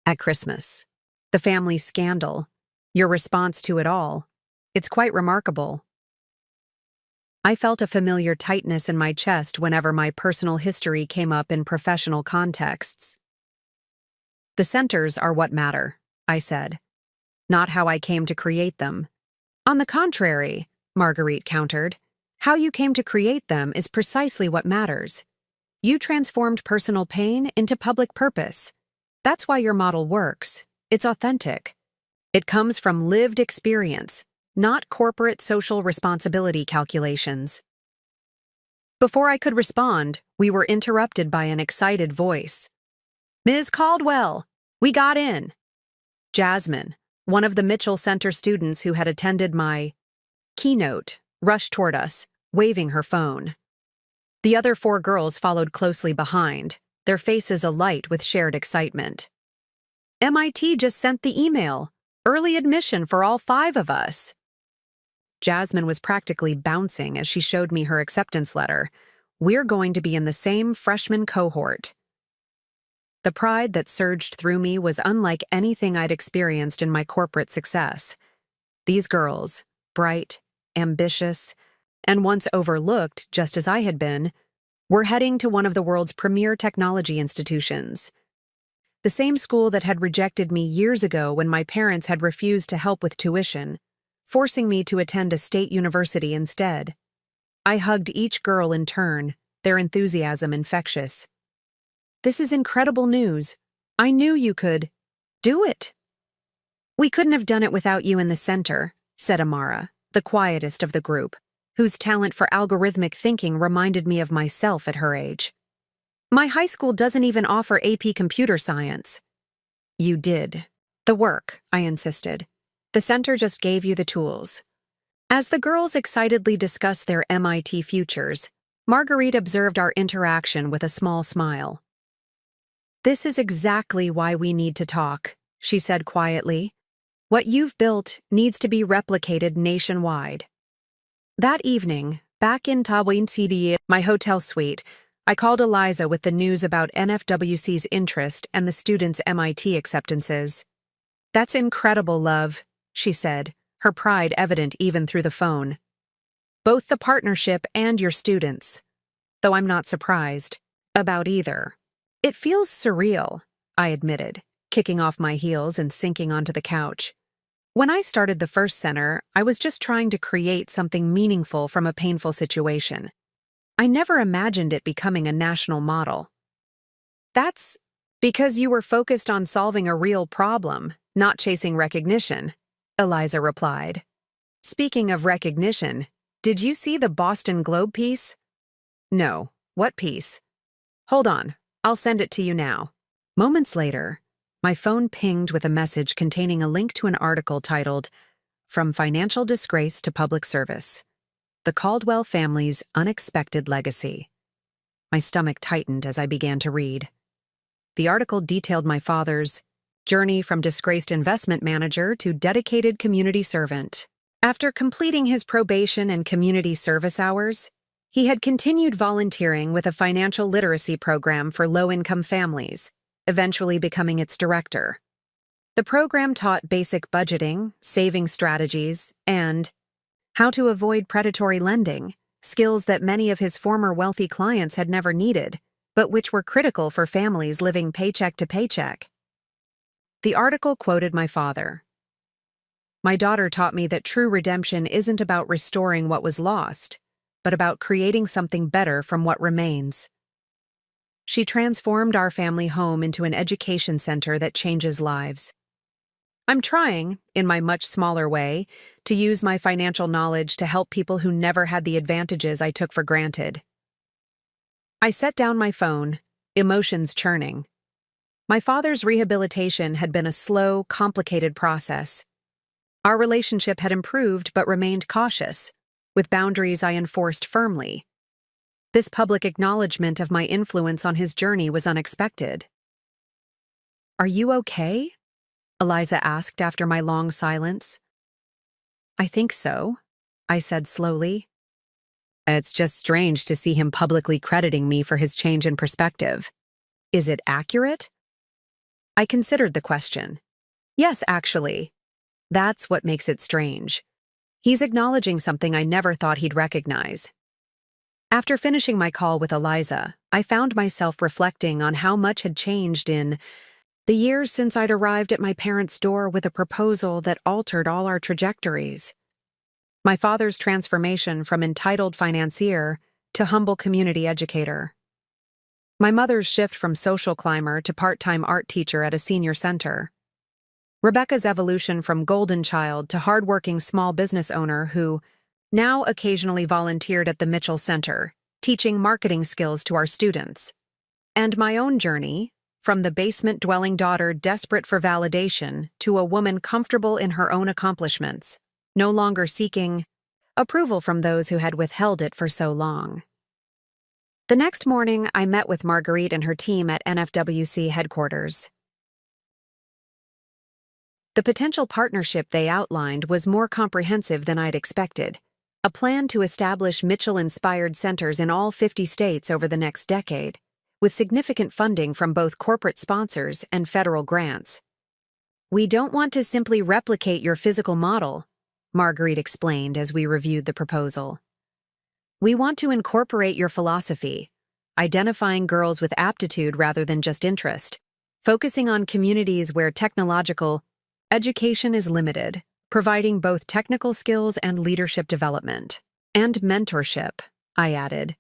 At Christmas. The family scandal. Your response to it all. It's quite remarkable." I felt a familiar tightness in my chest whenever my personal history came up in professional contexts. "The centers are what matter," I said, "not how I came to create them." "On the contrary," Marguerite countered, "how you came to create them is precisely what matters. You transformed personal pain into public purpose. That's why your model works. It's authentic. It comes from lived experience, not corporate social responsibility calculations." Before I could respond, we were interrupted by an excited voice. "Ms. Caldwell, we got in." Jasmine, one of the Mitchell Center students who had attended my keynote, rushed toward us, waving her phone. The other 4 girls followed closely behind, their faces alight with shared excitement. "MIT just sent the email. Early admission for all 5 of us." Jasmine was practically bouncing as she showed me her acceptance letter. "We're going to be in the same freshman cohort." The pride that surged through me was unlike anything I'd experienced in my corporate success. These girls, bright, ambitious, and once overlooked just as I had been, were heading to one of the world's premier technology institutions. The same school that had rejected me years ago when my parents had refused to help with tuition, forcing me to attend a state university instead. I hugged each girl in turn, their enthusiasm infectious. "This is incredible news. I knew you could do it." "We couldn't have done it without you in the center," said Amara, the quietest of the group, whose talent for algorithmic thinking reminded me of myself at her age. "My high school doesn't even offer AP Computer Science." "You did the work," I insisted. "The center just gave you the tools." As the girls excitedly discussed their MIT futures, Marguerite observed our interaction with a small smile. "This is exactly why we need to talk," she said quietly. "What you've built needs to be replicated nationwide." That evening, back in Tawin City, my hotel suite, I called Eliza with the news about NFWC's interest and the students' MIT acceptances. "That's incredible, love," she said, her pride evident even through the phone. "Both the partnership and your students. Though I'm not surprised about either." "It feels surreal," I admitted, kicking off my heels and sinking onto the couch. "When I started the first center, I was just trying to create something meaningful from a painful situation. I never imagined it becoming a national model." "That's because you were focused on solving a real problem, not chasing recognition," Eliza replied. "Speaking of recognition, did you see the Boston Globe piece?" "No. What piece?" "Hold on. I'll send it to you now." Moments later, my phone pinged with a message containing a link to an article titled, "From Financial Disgrace to Public Service: The Caldwell Family's Unexpected Legacy." My stomach tightened as I began to read. The article detailed my father's journey from disgraced investment manager to dedicated community servant. After completing his probation and community service hours, he had continued volunteering with a financial literacy program for low-income families, eventually becoming its director. The program taught basic budgeting, saving strategies, and how to avoid predatory lending, skills that many of his former wealthy clients had never needed, but which were critical for families living paycheck to paycheck. The article quoted my father. "My daughter taught me that true redemption isn't about restoring what was lost, but about creating something better from what remains. She transformed our family home into an education center that changes lives. I'm trying, in my much smaller way, to use my financial knowledge to help people who never had the advantages I took for granted." I set down my phone, emotions churning. My father's rehabilitation had been a slow, complicated process. Our relationship had improved but remained cautious, with boundaries I enforced firmly. This public acknowledgement of my influence on his journey was unexpected. "Are you okay?" Eliza asked after my long silence. "I think so," I said slowly. It's just strange to see him publicly crediting me for his change in perspective. Is it accurate? I considered the question. Yes, actually. That's what makes it strange. He's acknowledging something I never thought he'd recognize. After finishing my call with Eliza, I found myself reflecting on how much had changed in the years since I'd arrived at my parents' door with a proposal that altered all our trajectories. My father's transformation from entitled financier to humble community educator. My mother's shift from social climber to part-time art teacher at a senior center. Rebecca's evolution from golden child to hardworking small business owner who now occasionally volunteered at the Mitchell Center, teaching marketing skills to our students. And my own journey, from the basement-dwelling daughter desperate for validation to a woman comfortable in her own accomplishments, no longer seeking approval from those who had withheld it for so long. The next morning, I met with Marguerite and her team at NFWC headquarters. The potential partnership they outlined was more comprehensive than I'd expected. A plan to establish Mitchell-inspired centers in all 50 states over the next decade, with significant funding from both corporate sponsors and federal grants. "We don't want to simply replicate your physical model," Marguerite explained as we reviewed the proposal. "We want to incorporate your philosophy, identifying girls with aptitude rather than just interest, focusing on communities where technological education is limited, providing both technical skills and leadership development. And mentorship," I added.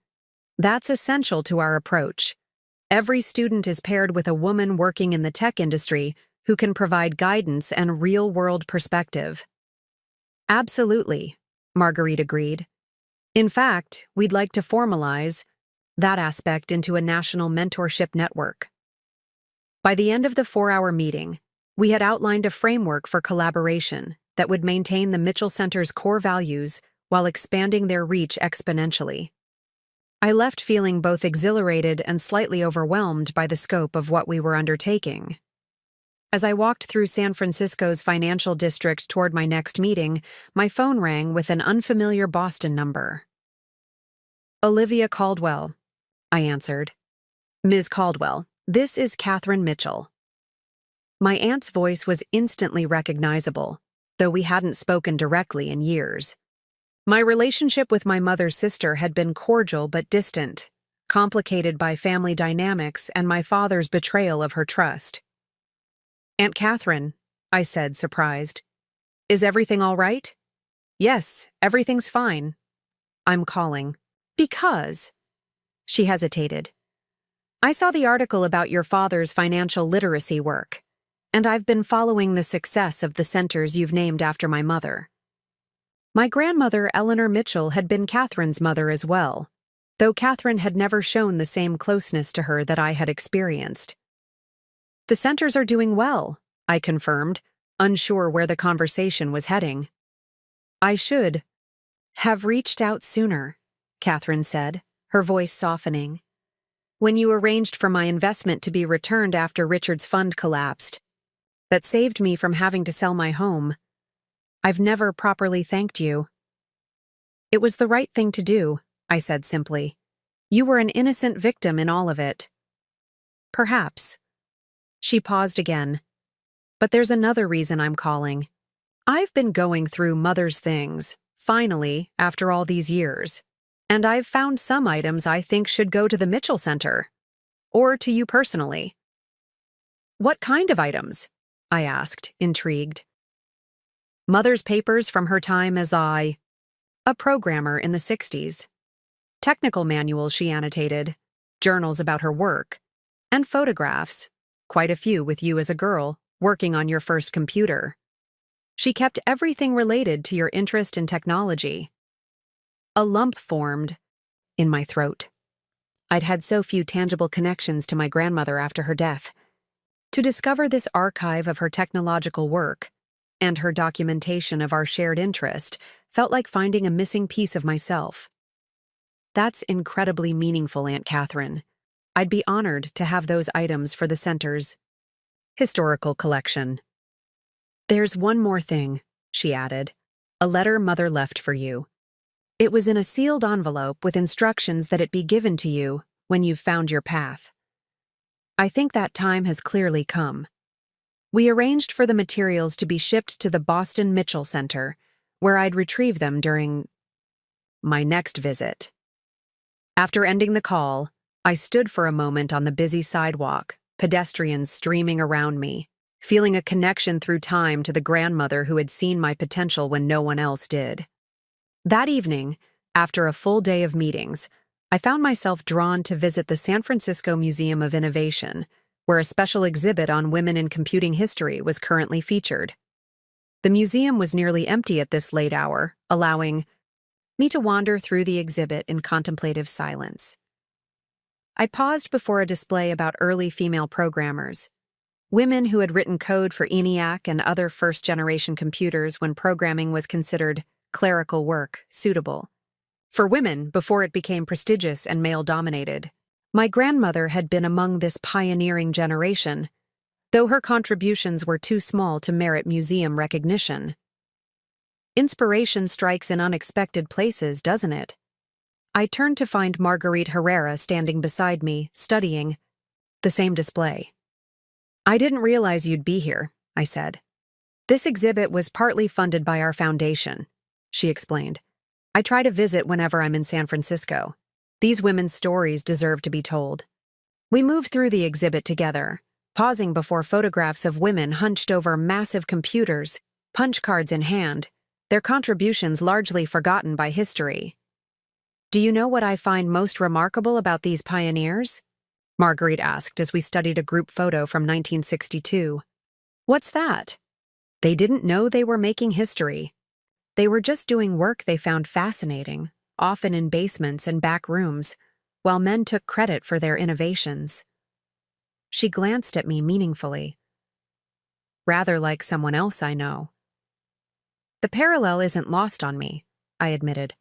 "That's essential to our approach. Every student is paired with a woman working in the tech industry who can provide guidance and real-world perspective." "Absolutely," Marguerite agreed. "In fact, we'd like to formalize that aspect into a national mentorship network." By the end of the 4-hour meeting, we had outlined a framework for collaboration that would maintain the Mitchell Center's core values while expanding their reach exponentially. I left feeling both exhilarated and slightly overwhelmed by the scope of what we were undertaking. As I walked through San Francisco's financial district toward my next meeting, my phone rang with an unfamiliar Boston number. "Olivia Caldwell," I answered. "Ms. Caldwell, this is Catherine Mitchell." My aunt's voice was instantly recognizable, though we hadn't spoken directly in years. My relationship with my mother's sister had been cordial but distant, complicated by family dynamics and my father's betrayal of her trust. "Aunt Catherine," I said, surprised. "Is everything all right?" "Yes, everything's fine. I'm calling." "Because?" She hesitated. "I saw the article about your father's financial literacy work, and I've been following the success of the centers you've named after my mother." My grandmother, Eleanor Mitchell, had been Catherine's mother as well, though Catherine had never shown the same closeness to her that I had experienced. "The centers are doing well," I confirmed, unsure where the conversation was heading. "I should have reached out sooner," Catherine said, her voice softening. "When you arranged for my investment to be returned after Richard's fund collapsed, that saved me from having to sell my home. I've never properly thanked you." "It was the right thing to do," I said simply. "You were an innocent victim in all of it." "Perhaps." She paused again. "But there's another reason I'm calling. I've been going through Mother's things, finally, after all these years, and I've found some items I think should go to the Mitchell Center. Or to you personally." "What kind of items?" I asked, intrigued. "Mother's papers from her time as a programmer in the 60s. Technical manuals she annotated, journals about her work, and photographs, quite a few with you as a girl, working on your first computer. She kept everything related to your interest in technology." A lump formed in my throat. I'd had so few tangible connections to my grandmother after her death. To discover this archive of her technological work, and her documentation of our shared interest, felt like finding a missing piece of myself. "That's incredibly meaningful, Aunt Catherine. I'd be honored to have those items for the center's historical collection." "There's one more thing," she added. "A letter Mother left for you. It was in a sealed envelope with instructions that it be given to you when you've found your path. I think that time has clearly come. We arranged for the materials to be shipped to the Boston Mitchell Center, where I'd retrieve them during my next visit. After ending the call, I stood for a moment on the busy sidewalk, pedestrians streaming around me, feeling a connection through time to the grandmother who had seen my potential when no one else did. That evening, after a full day of meetings, I found myself drawn to visit the San Francisco Museum of Innovation, where a special exhibit on women in computing history was currently featured. The museum was nearly empty at this late hour, allowing me to wander through the exhibit in contemplative silence. I paused before a display about early female programmers, women who had written code for ENIAC and other first-generation computers when programming was considered clerical work, suitable for women before it became prestigious and male-dominated. My grandmother had been among this pioneering generation, though her contributions were too small to merit museum recognition. Inspiration strikes in unexpected places, doesn't it? I turned to find Marguerite Herrera standing beside me, studying the same display. "I didn't realize you'd be here," I said. "This exhibit was partly funded by our foundation," she explained. "I try to visit whenever I'm in San Francisco. These women's stories deserve to be told." We moved through the exhibit together, pausing before photographs of women hunched over massive computers, punch cards in hand, their contributions largely forgotten by history. "Do you know what I find most remarkable about these pioneers?" Marguerite asked as we studied a group photo from 1962. "What's that?" They didn't know they were making history. They were just doing work they found fascinating, often in basements and back rooms, while men took credit for their innovations. She glanced at me meaningfully. "Rather like someone else I know." "The parallel isn't lost on me," I admitted.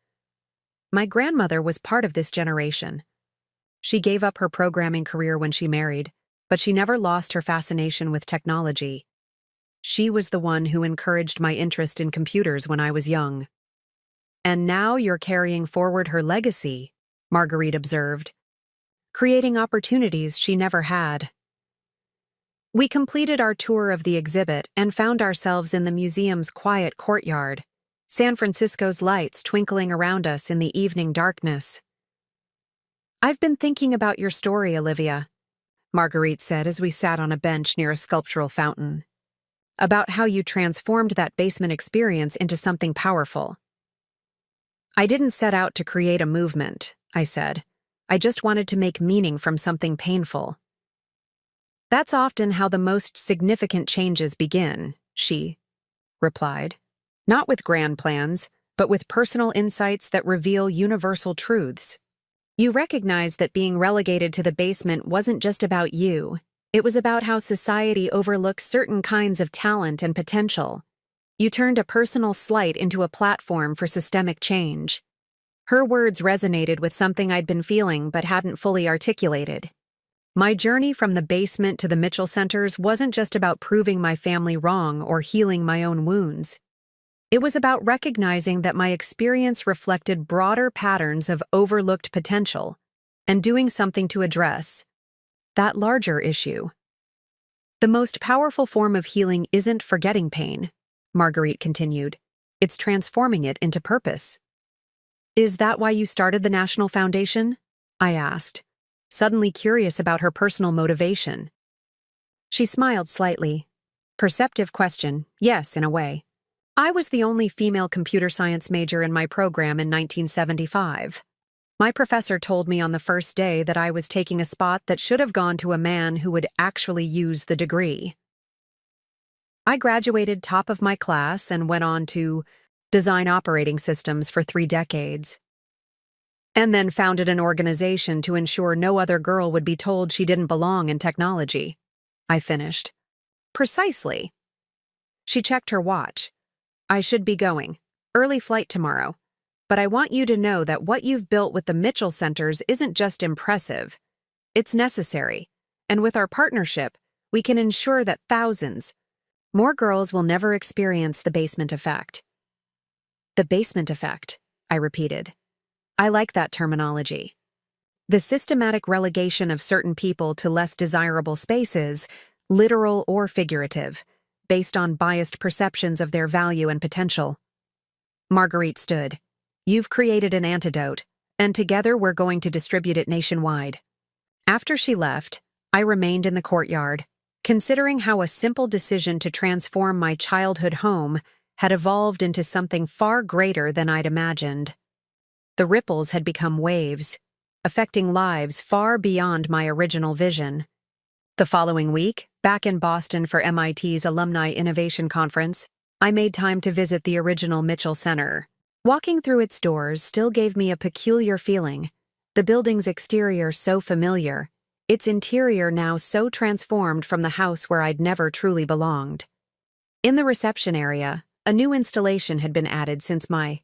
"My grandmother was part of this generation. She gave up her programming career when she married, but she never lost her fascination with technology. She was the one who encouraged my interest in computers when I was young." "And now you're carrying forward her legacy," Marguerite observed, "creating opportunities she never had." We completed our tour of the exhibit and found ourselves in the museum's quiet courtyard, San Francisco's lights twinkling around us in the evening darkness. "I've been thinking about your story, Olivia," Marguerite said as we sat on a bench near a sculptural fountain. "About how you transformed that basement experience into something powerful." "I didn't set out to create a movement," I said. "I just wanted to make meaning from something painful." "That's often how the most significant changes begin," she replied. "Not with grand plans, but with personal insights that reveal universal truths. You recognize that being relegated to the basement wasn't just about you. It was about how society overlooks certain kinds of talent and potential. You turned a personal slight into a platform for systemic change." Her words resonated with something I'd been feeling but hadn't fully articulated. My journey from the basement to the Mitchell Centers wasn't just about proving my family wrong or healing my own wounds. It was about recognizing that my experience reflected broader patterns of overlooked potential and doing something to address that larger issue. "The most powerful form of healing isn't forgetting pain," Marguerite continued. "It's transforming it into purpose." "Is that why you started the National Foundation?" I asked, suddenly curious about her personal motivation. She smiled slightly. "Perceptive question, yes, in a way. I was the only female computer science major in my program in 1975. My professor told me on the first day that I was taking a spot that should have gone to a man who would actually use the degree. I graduated top of my class and went on to design operating systems for 3 decades. And then founded an organization to ensure no other girl would be told she didn't belong in technology," I finished. "Precisely." She checked her watch. "I should be going. Early flight tomorrow. But I want you to know that what you've built with the Mitchell Centers isn't just impressive. It's necessary. And with our partnership, we can ensure that thousands more girls will never experience the basement effect." "The basement effect," I repeated. I like that terminology. The systematic relegation of certain people to less desirable spaces, literal or figurative, based on biased perceptions of their value and potential. Marguerite stood. You've created an antidote, and together we're going to distribute it nationwide. After she left, I remained in the courtyard, considering how a simple decision to transform my childhood home had evolved into something far greater than I'd imagined. The ripples had become waves, affecting lives far beyond my original vision. The following week, back in Boston for MIT's Alumni Innovation Conference, I made time to visit the original Mitchell Center. Walking through its doors still gave me a peculiar feeling, the building's exterior so familiar, its interior now so transformed from the house where I'd never truly belonged. In the reception area, a new installation had been added since my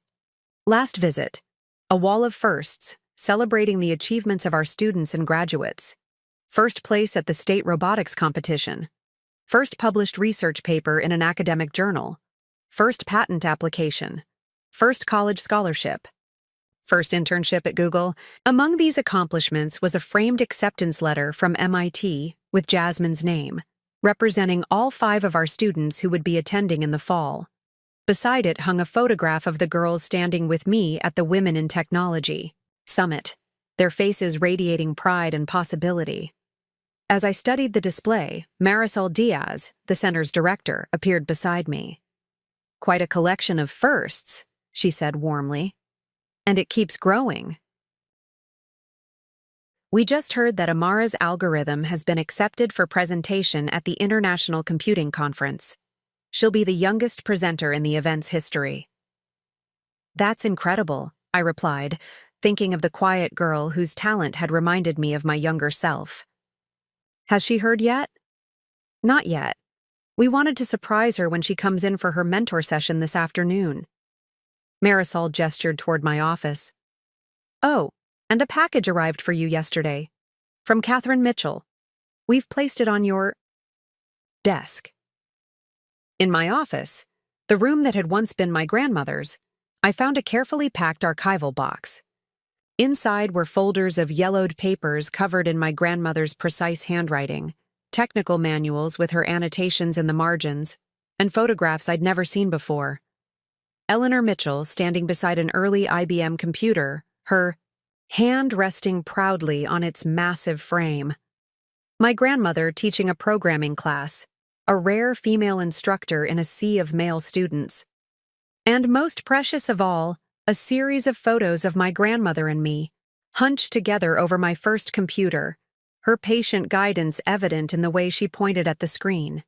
last visit, a wall of firsts, celebrating the achievements of our students and graduates. First place at the state robotics competition. First published research paper in an academic journal. First patent application. First college scholarship. First internship at Google. Among these accomplishments was a framed acceptance letter from MIT with Jasmine's name, representing all 5 of our students who would be attending in the fall. Beside it hung a photograph of the girls standing with me at the Women in Technology Summit, their faces radiating pride and possibility. As I studied the display, Marisol Diaz, the center's director, appeared beside me. Quite a collection of firsts, she said warmly. And it keeps growing. We just heard that Amara's algorithm has been accepted for presentation at the International Computing Conference. She'll be the youngest presenter in the event's history. That's incredible, I replied, thinking of the quiet girl whose talent had reminded me of my younger self. Has she heard yet? Not yet. We wanted to surprise her when she comes in for her mentor session this afternoon. Marisol gestured toward my office. Oh, and a package arrived for you yesterday. From Catherine Mitchell. We've placed it on your desk. In my office, the room that had once been my grandmother's, I found a carefully packed archival box. Inside were folders of yellowed papers covered in my grandmother's precise handwriting, technical manuals with her annotations in the margins, and photographs I'd never seen before. Eleanor Mitchell standing beside an early IBM computer, her hand resting proudly on its massive frame. My grandmother teaching a programming class, a rare female instructor in a sea of male students. And most precious of all, a series of photos of my grandmother and me, hunched together over my first computer, her patient guidance evident in the way she pointed at the screen.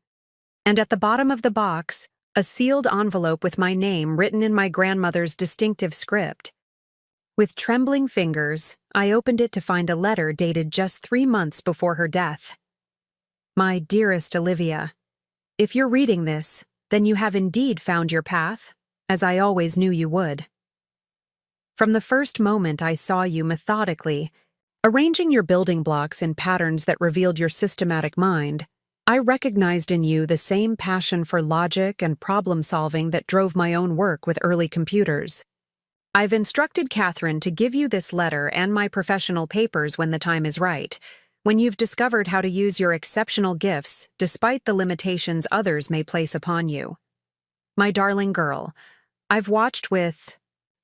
And at the bottom of the box, a sealed envelope with my name written in my grandmother's distinctive script. With trembling fingers, I opened it to find a letter dated just 3 months before her death. My dearest Olivia, if you're reading this, then you have indeed found your path, as I always knew you would. From the first moment I saw you methodically, arranging your building blocks in patterns that revealed your systematic mind, I recognized in you the same passion for logic and problem-solving that drove my own work with early computers. I've instructed Catherine to give you this letter and my professional papers when the time is right, when you've discovered how to use your exceptional gifts despite the limitations others may place upon you. My darling girl, I've watched with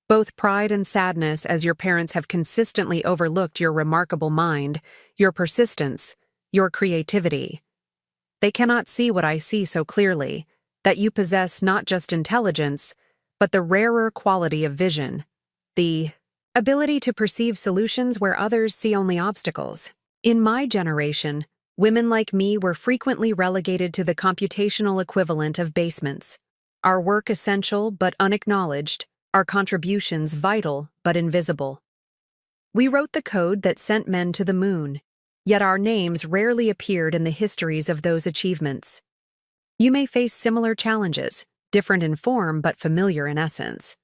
both pride and sadness as your parents have consistently overlooked your remarkable mind, your persistence, your creativity. They cannot see what I see so clearly, that you possess not just intelligence, but the rarer quality of vision, the ability to perceive solutions where others see only obstacles. In my generation, women like me were frequently relegated to the computational equivalent of basements, our work essential but unacknowledged, our contributions vital but invisible. We wrote the code that sent men to the moon, yet our names rarely appeared in the histories of those achievements. You may face similar challenges, different in form but familiar in essence.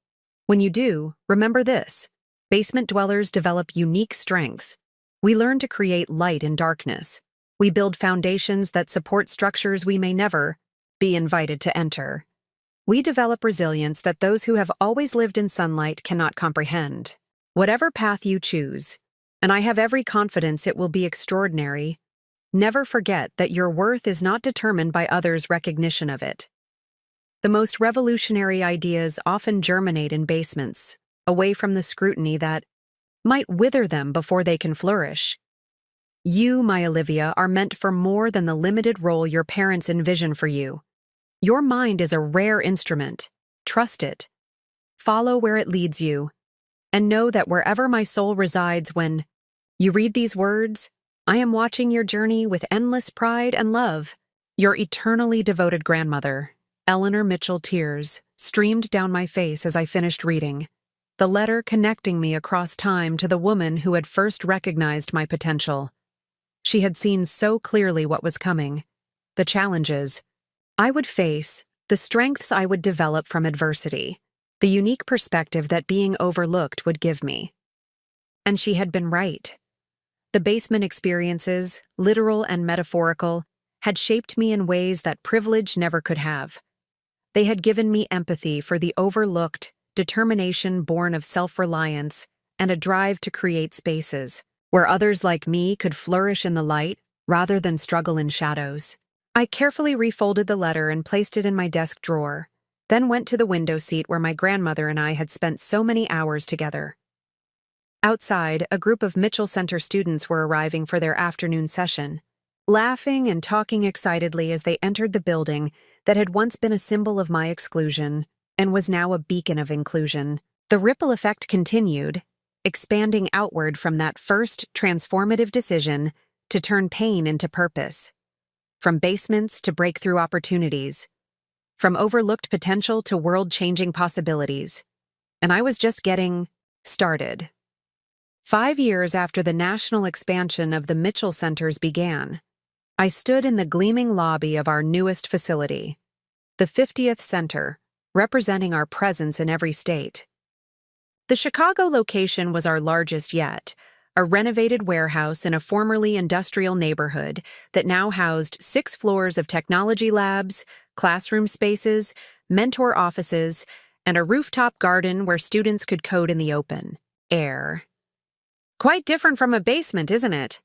When you do, remember this: basement dwellers develop unique strengths. We learn to create light in darkness. We build foundations that support structures we may never be invited to enter. We develop resilience that those who have always lived in sunlight cannot comprehend. Whatever path you choose, and I have every confidence it will be extraordinary, never forget that your worth is not determined by others' recognition of it. The most revolutionary ideas often germinate in basements, away from the scrutiny that might wither them before they can flourish. You, my Olivia, are meant for more than the limited role your parents envision for you. Your mind is a rare instrument. Trust it. Follow where it leads you, and know that wherever my soul resides when you read these words, I am watching your journey with endless pride and love. Your eternally devoted grandmother, Eleanor Mitchell. Tears streamed down my face as I finished reading, the letter connecting me across time to the woman who had first recognized my potential. She had seen so clearly what was coming, the challenges I would face, the strengths I would develop from adversity, the unique perspective that being overlooked would give me. And she had been right. The basement experiences, literal and metaphorical, had shaped me in ways that privilege never could have. They had given me empathy for the overlooked, determination born of self-reliance, and a drive to create spaces where others like me could flourish in the light rather than struggle in shadows. I carefully refolded the letter and placed it in my desk drawer, then went to the window seat where my grandmother and I had spent so many hours together. Outside, a group of Mitchell Center students were arriving for their afternoon session, laughing and talking excitedly as they entered the building that had once been a symbol of my exclusion and was now a beacon of inclusion. The ripple effect continued, expanding outward from that first transformative decision to turn pain into purpose. From basements to breakthrough opportunities. From overlooked potential to world-changing possibilities. And I was just getting started. 5 years after the national expansion of the Mitchell Centers began, I stood in the gleaming lobby of our newest facility, the 50th Center, representing our presence in every state. The Chicago location was our largest yet, a renovated warehouse in a formerly industrial neighborhood that now housed 6 floors of technology labs, classroom spaces, mentor offices, and a rooftop garden where students could code in the open air. Quite different from a basement, isn't it?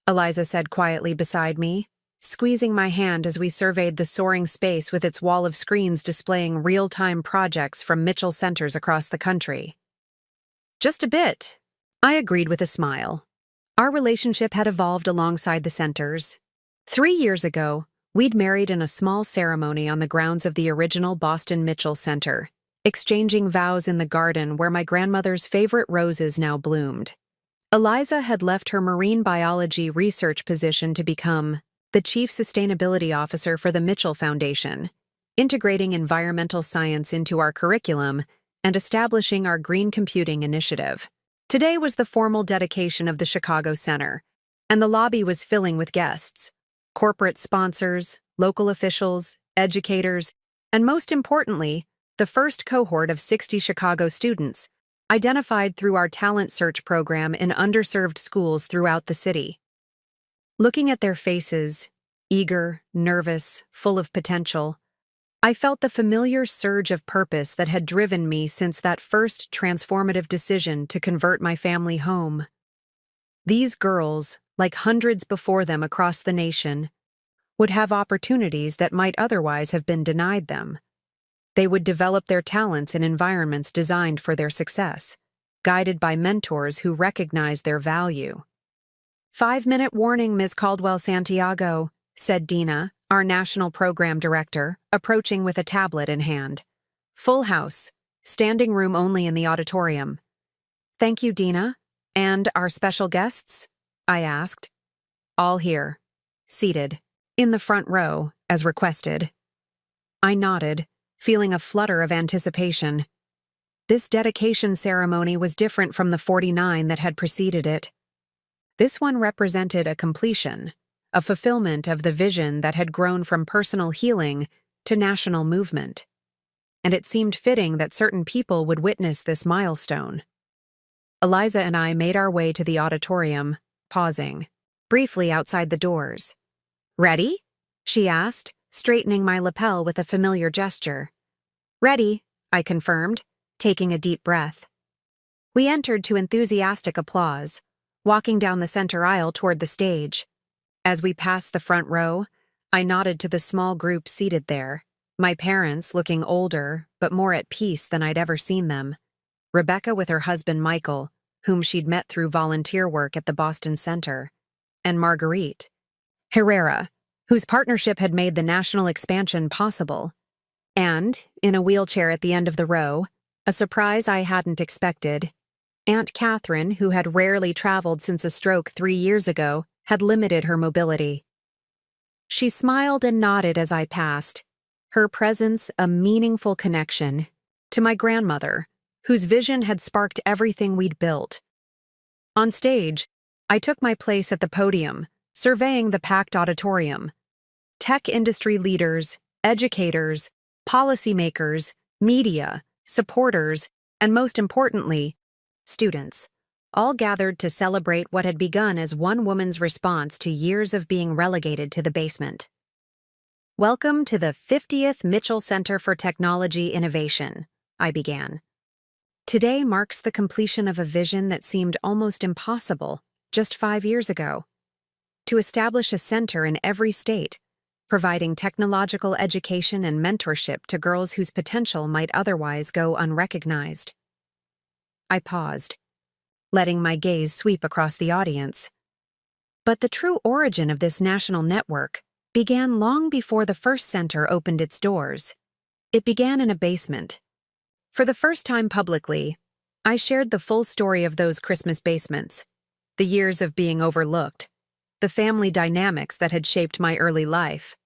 Eliza said quietly beside me, squeezing my hand as we surveyed the soaring space with its wall of screens displaying real-time projects from Mitchell Centers across the country. Just a bit, I agreed with a smile. Our relationship had evolved alongside the centers. 3 years ago, we'd married in a small ceremony on the grounds of the original Boston Mitchell Center, exchanging vows in the garden where my grandmother's favorite roses now bloomed. Eliza had left her marine biology research position to become the Chief Sustainability Officer for the Mitchell Foundation, integrating environmental science into our curriculum and establishing our green computing initiative. Today was the formal dedication of the Chicago Center, and the lobby was filling with guests, corporate sponsors, local officials, educators, and most importantly, the first cohort of 60 Chicago students, identified through our talent search program in underserved schools throughout the city. Looking at their faces, eager, nervous, full of potential, I felt the familiar surge of purpose that had driven me since that first transformative decision to convert my family home. These girls, like hundreds before them across the nation, would have opportunities that might otherwise have been denied them. They would develop their talents in environments designed for their success, guided by mentors who recognized their value. 5-minute warning, Ms. Caldwell-Santiago, said Dina, our national program director, approaching with a tablet in hand. Full house, standing room only in the auditorium. Thank you, Dina. And our special guests? I asked. All here. Seated. In the front row, as requested. I nodded, feeling a flutter of anticipation. This dedication ceremony was different from the 49 that had preceded it. This one represented a completion, a fulfillment of the vision that had grown from personal healing to national movement. And it seemed fitting that certain people would witness this milestone. Eliza and I made our way to the auditorium, pausing, briefly outside the doors. Ready? She asked, straightening my lapel with a familiar gesture. Ready, I confirmed, taking a deep breath. We entered to enthusiastic applause, walking down the center aisle toward the stage. As we passed the front row, I nodded to the small group seated there, my parents looking older but more at peace than I'd ever seen them. Rebecca with her husband Michael, whom she'd met through volunteer work at the Boston Center, and Marguerite Herrera, whose partnership had made the national expansion possible. And, in a wheelchair at the end of the row, a surprise I hadn't expected, Aunt Catherine, who had rarely traveled since a stroke 3 years ago, had limited her mobility. She smiled and nodded as I passed, her presence a meaningful connection to my grandmother, whose vision had sparked everything we'd built. On stage, I took my place at the podium, surveying the packed auditorium. Tech industry leaders, educators, policymakers, media, supporters, and most importantly, students, all gathered to celebrate what had begun as one woman's response to years of being relegated to the basement. Welcome to the 50th Mitchell Center for Technology Innovation, I began. Today marks the completion of a vision that seemed almost impossible just 5 years ago. To establish a center in every state, providing technological education and mentorship to girls whose potential might otherwise go unrecognized. I paused, letting my gaze sweep across the audience. But the true origin of this national network began long before the first center opened its doors. It began in a basement. For the first time publicly, I shared the full story of those Christmas basements, the years of being overlooked, the family dynamics that had shaped my early life.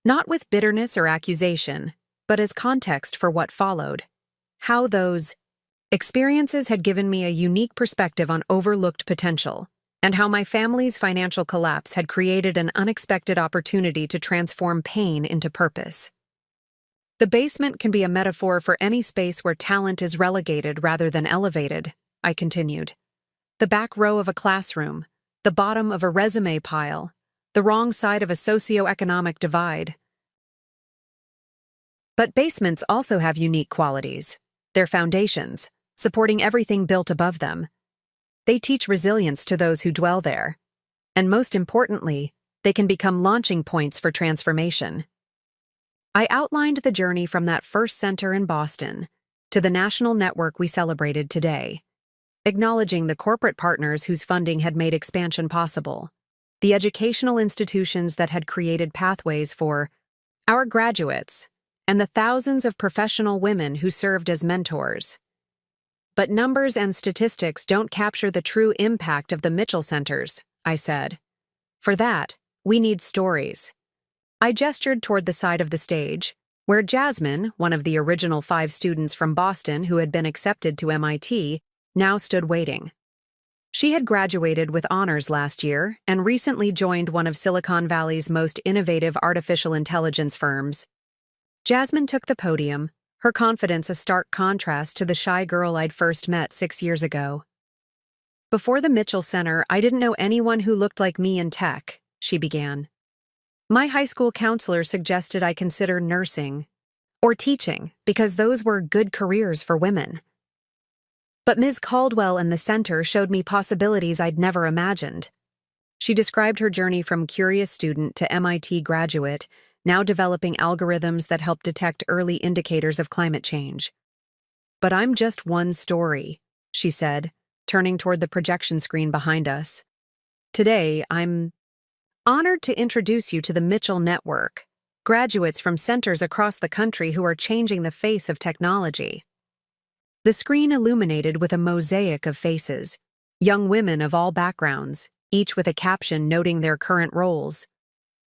Not with bitterness or accusation, but as context for what followed. How those experiences had given me a unique perspective on overlooked potential, and how my family's financial collapse had created an unexpected opportunity to transform pain into purpose. The basement can be a metaphor for any space where talent is relegated rather than elevated, I continued. The back row of a classroom, the bottom of a resume pile, the wrong side of a socio-economic divide. But basements also have unique qualities. Their foundations, supporting everything built above them. They teach resilience to those who dwell there. And most importantly, they can become launching points for transformation. I outlined the journey from that first center in Boston to the national network we celebrated today, acknowledging the corporate partners whose funding had made expansion possible, the educational institutions that had created pathways for our graduates, and the thousands of professional women who served as mentors. But numbers and statistics don't capture the true impact of the Mitchell Centers, I said. For that, we need stories. I gestured toward the side of the stage, where Jasmine, one of the original 5 students from Boston who had been accepted to MIT, now stood waiting. She had graduated with honors last year and recently joined one of Silicon Valley's most innovative artificial intelligence firms. Jasmine took the podium, her confidence a stark contrast to the shy girl I'd first met 6 years ago. Before the Mitchell Center, I didn't know anyone who looked like me in tech, she began. My high school counselor suggested I consider nursing or teaching because those were good careers for women. But Ms. Caldwell and the center showed me possibilities I'd never imagined. She described her journey from curious student to MIT graduate, now developing algorithms that help detect early indicators of climate change. But I'm just one story, she said, turning toward the projection screen behind us. Today, I'm honored to introduce you to the Mitchell Network, graduates from centers across the country who are changing the face of technology. The screen illuminated with a mosaic of faces, young women of all backgrounds, each with a caption noting their current roles.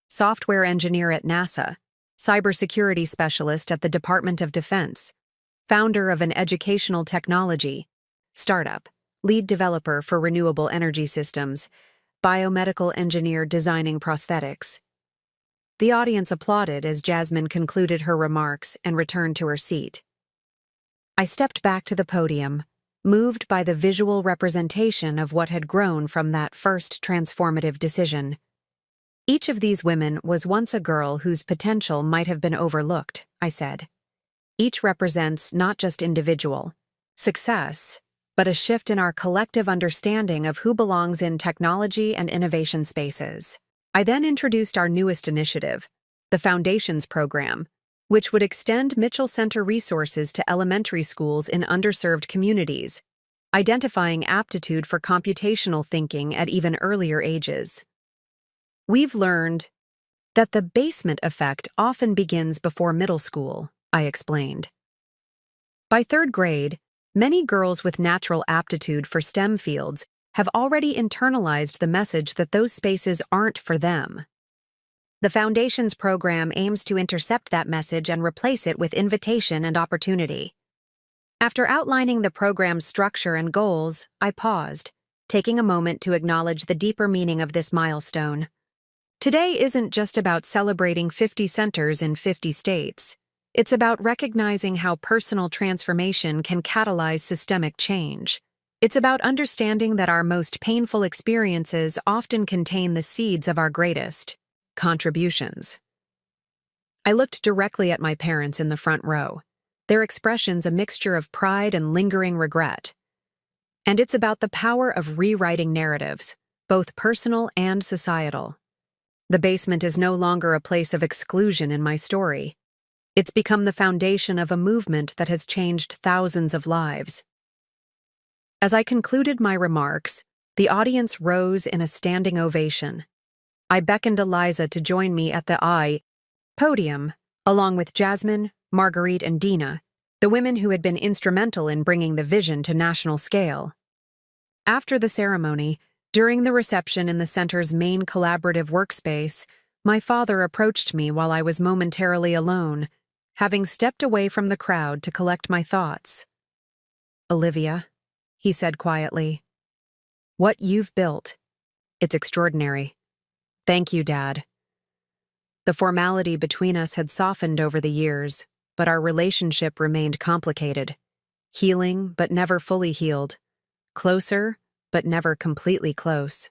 Software engineer at NASA, cybersecurity specialist at the Department of Defense, founder of an educational technology startup, lead developer for renewable energy systems, biomedical engineer designing prosthetics. The audience applauded as Jasmine concluded her remarks and returned to her seat. I stepped back to the podium, moved by the visual representation of what had grown from that first transformative decision. Each of these women was once a girl whose potential might have been overlooked, I said. Each represents not just individual success, but a shift in our collective understanding of who belongs in technology and innovation spaces. I then introduced our newest initiative, the Foundations Program, which would extend Mitchell Center resources to elementary schools in underserved communities, identifying aptitude for computational thinking at even earlier ages. We've learned that the basement effect often begins before middle school, I explained. By third grade, many girls with natural aptitude for STEM fields have already internalized the message that those spaces aren't for them. The Foundations program aims to intercept that message and replace it with invitation and opportunity. After outlining the program's structure and goals, I paused, taking a moment to acknowledge the deeper meaning of this milestone. Today isn't just about celebrating 50 centers in 50 states. It's about recognizing how personal transformation can catalyze systemic change. It's about understanding that our most painful experiences often contain the seeds of our greatest contributions. I looked directly at my parents in the front row, their expressions a mixture of pride and lingering regret. And it's about the power of rewriting narratives, both personal and societal. The basement is no longer a place of exclusion in my story. It's become the foundation of a movement that has changed thousands of lives. As I concluded my remarks, the audience rose in a standing ovation. I beckoned Eliza to join me at the podium, along with Jasmine, Marguerite, and Dina, the women who had been instrumental in bringing the vision to national scale. After the ceremony, during the reception in the center's main collaborative workspace, my father approached me while I was momentarily alone, having stepped away from the crowd to collect my thoughts. "Olivia," he said quietly, "what you've built, it's extraordinary. Thank you, Dad." The formality between us had softened over the years, but our relationship remained complicated. Healing, but never fully healed. Closer, but never completely close.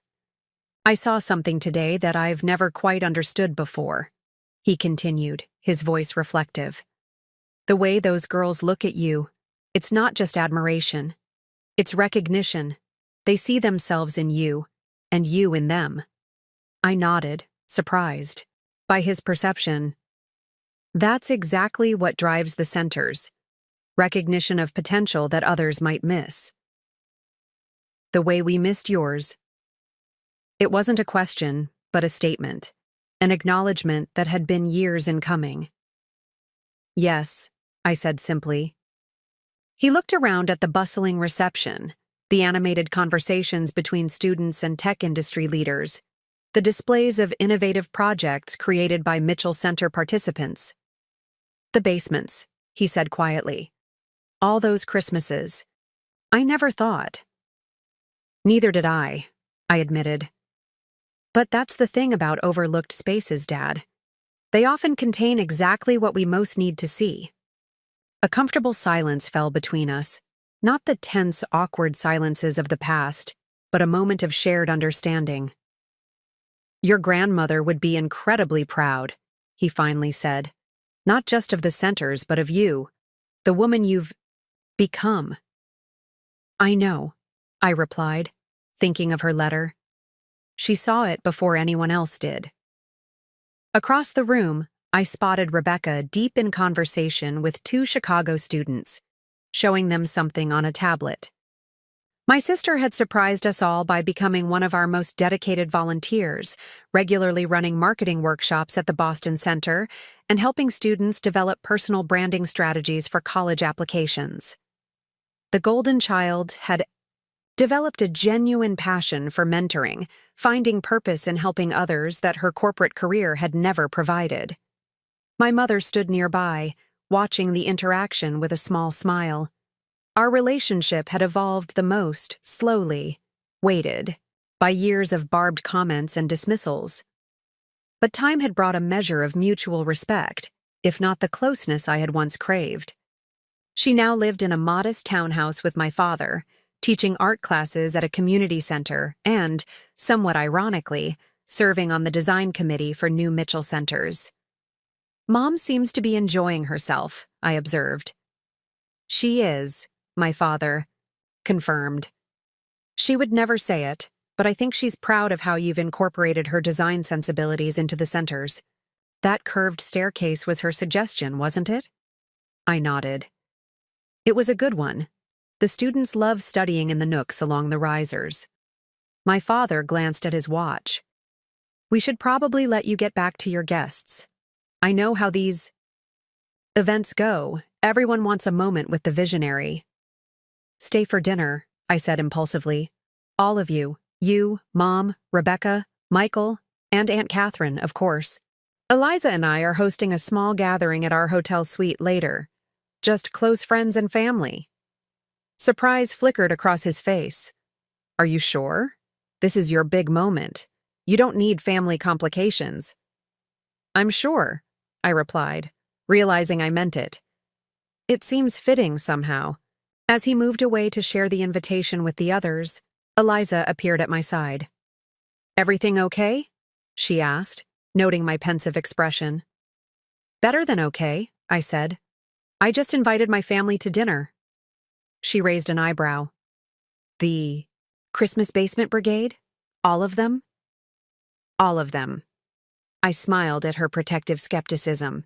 "I saw something today that I've never quite understood before," he continued, his voice reflective. "The way those girls look at you, it's not just admiration. It's recognition. They see themselves in you, and you in them." I nodded, surprised by his perception. That's exactly what drives the centers. Recognition of potential that others might miss. The way we missed yours. It wasn't a question, but a statement, an acknowledgement that had been years in coming. "Yes," I said simply. He looked around at the bustling reception, the animated conversations between students and tech industry leaders, the displays of innovative projects created by Mitchell Center participants. "The basements," he said quietly. "All those Christmases. I never thought." "Neither did I admitted. "But that's the thing about overlooked spaces, Dad. They often contain exactly what we most need to see." A comfortable silence fell between us, not the tense, awkward silences of the past, but a moment of shared understanding. "Your grandmother would be incredibly proud," he finally said. "Not just of the centers, but of you, the woman you've become." "I know," I replied, thinking of her letter. She saw it before anyone else did. Across the room, I spotted Rebecca deep in conversation with two Chicago students, showing them something on a tablet. My sister had surprised us all by becoming one of our most dedicated volunteers, regularly running marketing workshops at the Boston Center and helping students develop personal branding strategies for college applications. The Golden Child had developed a genuine passion for mentoring, finding purpose in helping others that her corporate career had never provided. My mother stood nearby, watching the interaction with a small smile. Our relationship had evolved the most slowly, weighted by years of barbed comments and dismissals. But time had brought a measure of mutual respect, if not the closeness I had once craved. She now lived in a modest townhouse with my father, teaching art classes at a community center and, somewhat ironically, serving on the design committee for new Mitchell Centers. Mom seems to be enjoying herself, I observed. She is, my father confirmed. She would never say it, but I think she's proud of how you've incorporated her design sensibilities into the centers. That curved staircase was her suggestion, wasn't it? I nodded. It was a good one. The students love studying in the nooks along the risers. My father glanced at his watch. We should probably let you get back to your guests. I know how these events go. Everyone wants a moment with the visionary. Stay for dinner, I said impulsively. All of you. You, Mom, Rebecca, Michael, and Aunt Catherine, of course. Eliza and I are hosting a small gathering at our hotel suite later. Just close friends and family. Surprise flickered across his face. Are you sure? This is your big moment. You don't need family complications. I'm sure, I replied, realizing I meant it. It seems fitting somehow. As he moved away to share the invitation with the others, Eliza appeared at my side. Everything okay? She asked, noting my pensive expression. Better than okay, I said. I just invited my family to dinner. She raised an eyebrow. The Christmas Basement Brigade? All of them? All of them. I smiled at her protective skepticism.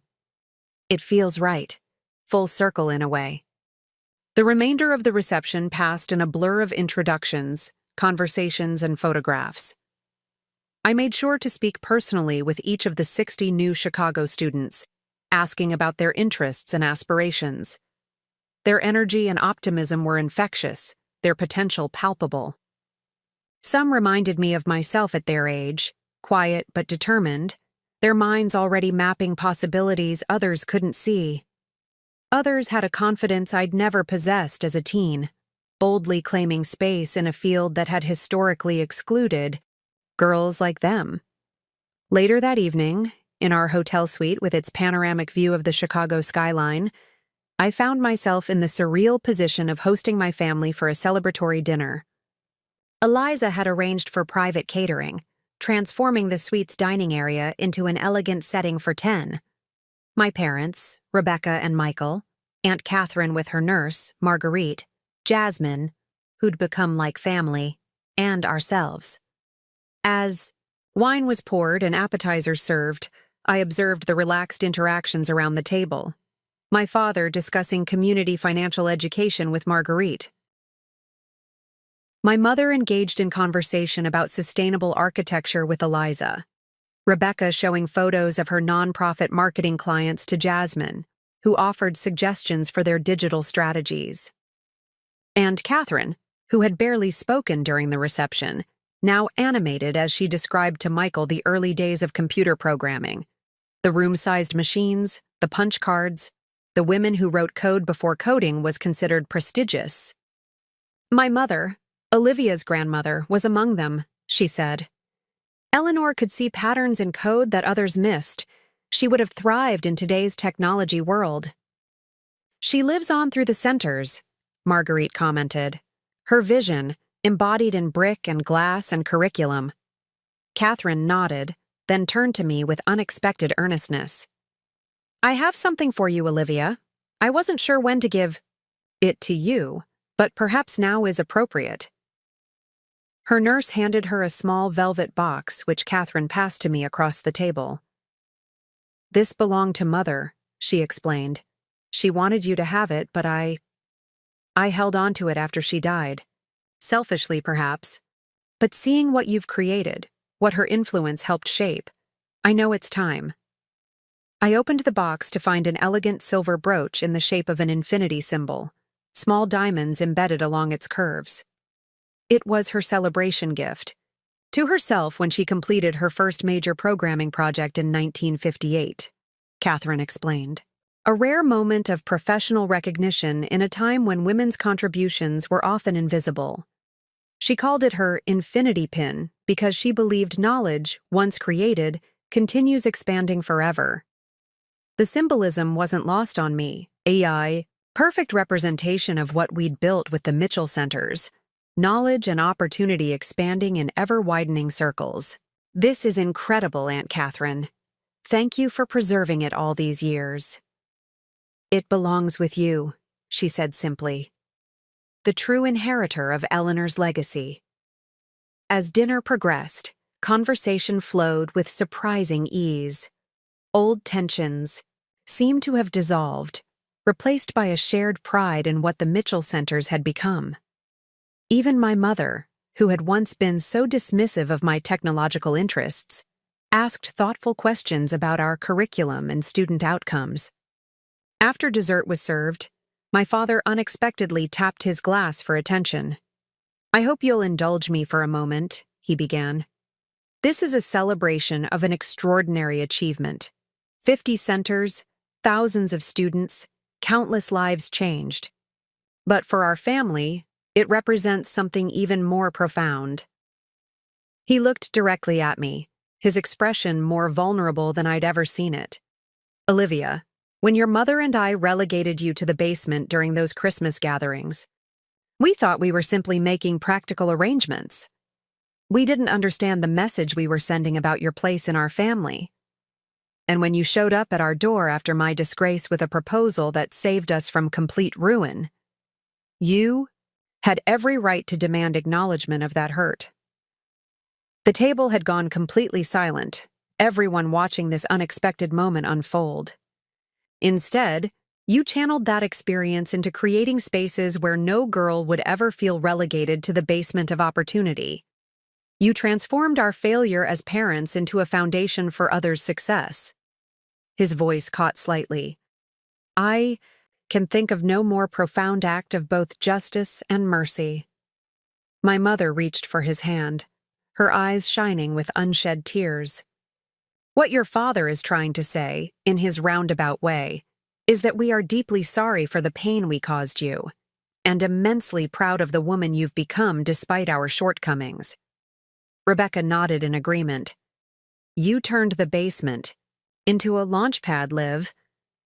It feels right. Full circle in a way. The remainder of the reception passed in a blur of introductions, conversations, and photographs. I made sure to speak personally with each of the 60 new Chicago students, asking about their interests and aspirations. Their energy and optimism were infectious, their potential palpable. Some reminded me of myself at their age, quiet but determined, their minds already mapping possibilities others couldn't see. Others had a confidence I'd never possessed as a teen, boldly claiming space in a field that had historically excluded girls like them. Later that evening, in our hotel suite with its panoramic view of the Chicago skyline, I found myself in the surreal position of hosting my family for a celebratory dinner. Eliza had arranged for private catering, transforming the suite's dining area into an elegant setting for 10. My parents, Rebecca and Michael, Aunt Catherine with her nurse, Marguerite, Jasmine, who'd become like family, and ourselves. As wine was poured and appetizers served, I observed the relaxed interactions around the table. My father discussing community financial education with Marguerite. My mother engaged in conversation about sustainable architecture with Eliza. Rebecca showing photos of her nonprofit marketing clients to Jasmine, who offered suggestions for their digital strategies. And Catherine, who had barely spoken during the reception, now animated as she described to Michael the early days of computer programming, the room-sized machines, the punch cards, the women who wrote code before coding was considered prestigious. My mother, Olivia's grandmother, was among them, she said. Eleanor could see patterns in code that others missed. She would have thrived in today's technology world. She lives on through the centers, Marguerite commented. Her vision, embodied in brick and glass and curriculum. Catherine nodded, then turned to me with unexpected earnestness. I have something for you, Olivia. I wasn't sure when to give it to you, but perhaps now is appropriate. Her nurse handed her a small velvet box, which Catherine passed to me across the table. This belonged to Mother, she explained. She wanted you to have it, but I held on to it after she died. Selfishly, perhaps. But seeing what you've created, what her influence helped shape, I know it's time. I opened the box to find an elegant silver brooch in the shape of an infinity symbol, small diamonds embedded along its curves. It was her celebration gift. To herself when she completed her first major programming project in 1958, Catherine explained. A rare moment of professional recognition in a time when women's contributions were often invisible. She called it her infinity pin because she believed knowledge, once created, continues expanding forever. The symbolism wasn't lost on me. AI, perfect representation of what we'd built with the Mitchell Centers. Knowledge and opportunity expanding in ever-widening circles. This is incredible, Aunt Catherine. Thank you for preserving it all these years. It belongs with you, she said simply. The true inheritor of Eleanor's legacy. As dinner progressed, conversation flowed with surprising ease. Old tensions seemed to have dissolved, replaced by a shared pride in what the Mitchell Centers had become. Even my mother, who had once been so dismissive of my technological interests, asked thoughtful questions about our curriculum and student outcomes. After dessert was served, my father unexpectedly tapped his glass for attention. "I hope you'll indulge me for a moment," he began. "This is a celebration of an extraordinary achievement. 50 centers, thousands of students, countless lives changed. But for our family, it represents something even more profound." He looked directly at me, his expression more vulnerable than I'd ever seen it. "Olivia, when your mother and I relegated you to the basement during those Christmas gatherings, we thought we were simply making practical arrangements. We didn't understand the message we were sending about your place in our family. And when you showed up at our door after my disgrace with a proposal that saved us from complete ruin, you had every right to demand acknowledgement of that hurt." The table had gone completely silent, everyone watching this unexpected moment unfold. Instead, you channeled that experience into creating spaces where no girl would ever feel relegated to the basement of opportunity. You transformed our failure as parents into a foundation for others' success. His voice caught slightly. "I can think of no more profound act of both justice and mercy." My mother reached for his hand, her eyes shining with unshed tears. "What your father is trying to say, in his roundabout way, is that we are deeply sorry for the pain we caused you, and immensely proud of the woman you've become despite our shortcomings." Rebecca nodded in agreement. "You turned the basement into a launchpad, Liv,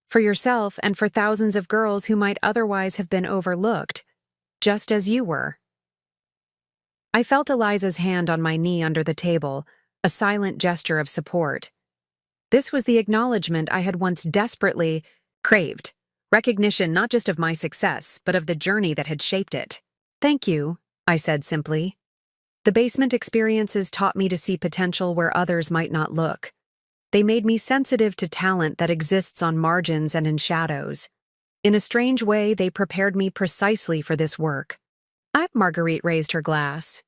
for yourself and for thousands of girls who might otherwise have been overlooked, just as you were." I felt Eliza's hand on my knee under the table, a silent gesture of support. This was the acknowledgement I had once desperately craved, recognition not just of my success, but of the journey that had shaped it. "Thank you," I said simply. The basement experiences taught me to see potential where others might not look. They made me sensitive to talent that exists on margins and in shadows. In a strange way, they prepared me precisely for this work. Marguerite raised her glass.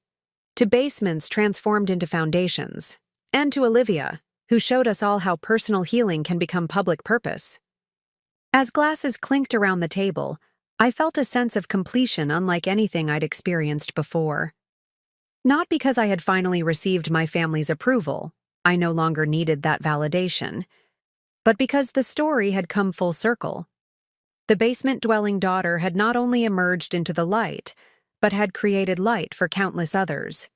To basements transformed into foundations, and to Olivia, who showed us all how personal healing can become public purpose. As glasses clinked around the table, I felt a sense of completion unlike anything I'd experienced before. Not because I had finally received my family's approval, I no longer needed that validation, but because the story had come full circle. The basement-dwelling daughter had not only emerged into the light, but had created light for countless others.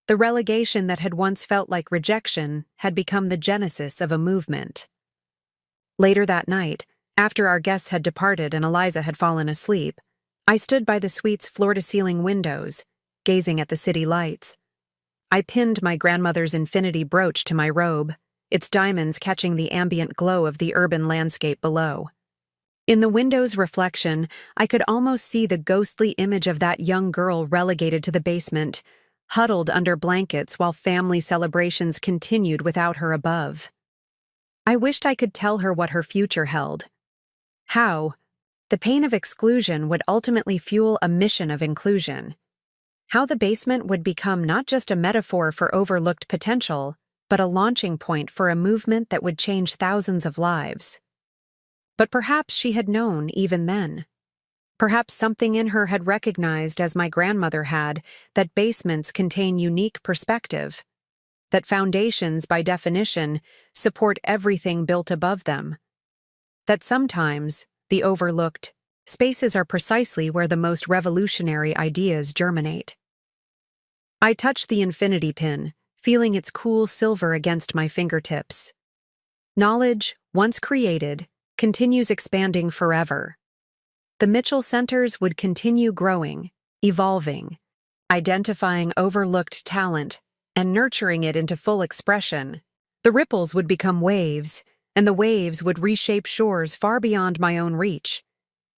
The relegation that had once felt like rejection had become the genesis of a movement. Later that night, after our guests had departed and Eliza had fallen asleep, I stood by the suite's floor-to-ceiling windows, gazing at the city lights. I pinned my grandmother's infinity brooch to my robe, its diamonds catching the ambient glow of the urban landscape below. In the window's reflection, I could almost see the ghostly image of that young girl relegated to the basement, huddled under blankets while family celebrations continued without her above. I wished I could tell her what her future held. How the pain of exclusion would ultimately fuel a mission of inclusion. How the basement would become not just a metaphor for overlooked potential, but a launching point for a movement that would change thousands of lives. But perhaps she had known even then. Perhaps something in her had recognized, as my grandmother had, that basements contain unique perspective, that foundations, by definition, support everything built above them, that sometimes, the overlooked, spaces are precisely where the most revolutionary ideas germinate. I touched the infinity pin, feeling its cool silver against my fingertips. Knowledge, once created, continues expanding forever. The Mitchell Centers would continue growing, evolving, identifying overlooked talent, and nurturing it into full expression, The ripples would become waves, and the waves would reshape shores far beyond my own reach.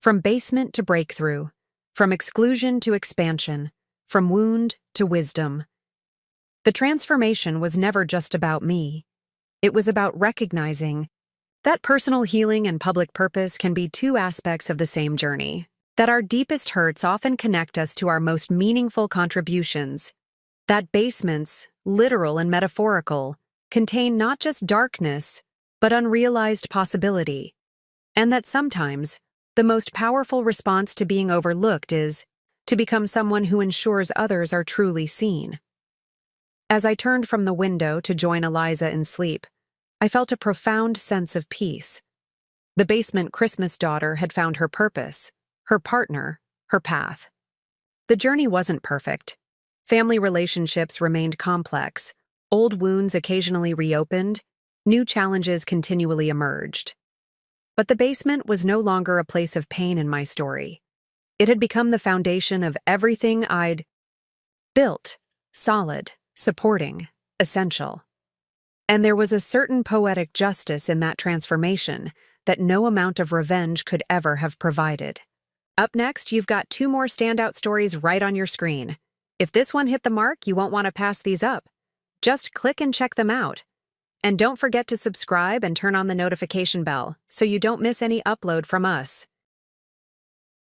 From basement to breakthrough, from exclusion to expansion, from wound to wisdom. The transformation was never just about me. It was about recognizing that personal healing and public purpose can be two aspects of the same journey, that our deepest hurts often connect us to our most meaningful contributions, that basements, literal and metaphorical, contain not just darkness, but unrealized possibility, and that sometimes the most powerful response to being overlooked is to become someone who ensures others are truly seen. As I turned from the window to join Eliza in sleep, I felt a profound sense of peace. The basement Christmas daughter had found her purpose, her partner, her path. The journey wasn't perfect. Family relationships remained complex, old wounds occasionally reopened, new challenges continually emerged. But the basement was no longer a place of pain in my story. It had become the foundation of everything I'd built, solid, supporting, essential. And there was a certain poetic justice in that transformation that no amount of revenge could ever have provided. Up next, you've got 2 more standout stories right on your screen. If this one hit the mark, you won't want to pass these up. Just click and check them out. And don't forget to subscribe and turn on the notification bell so you don't miss any upload from us.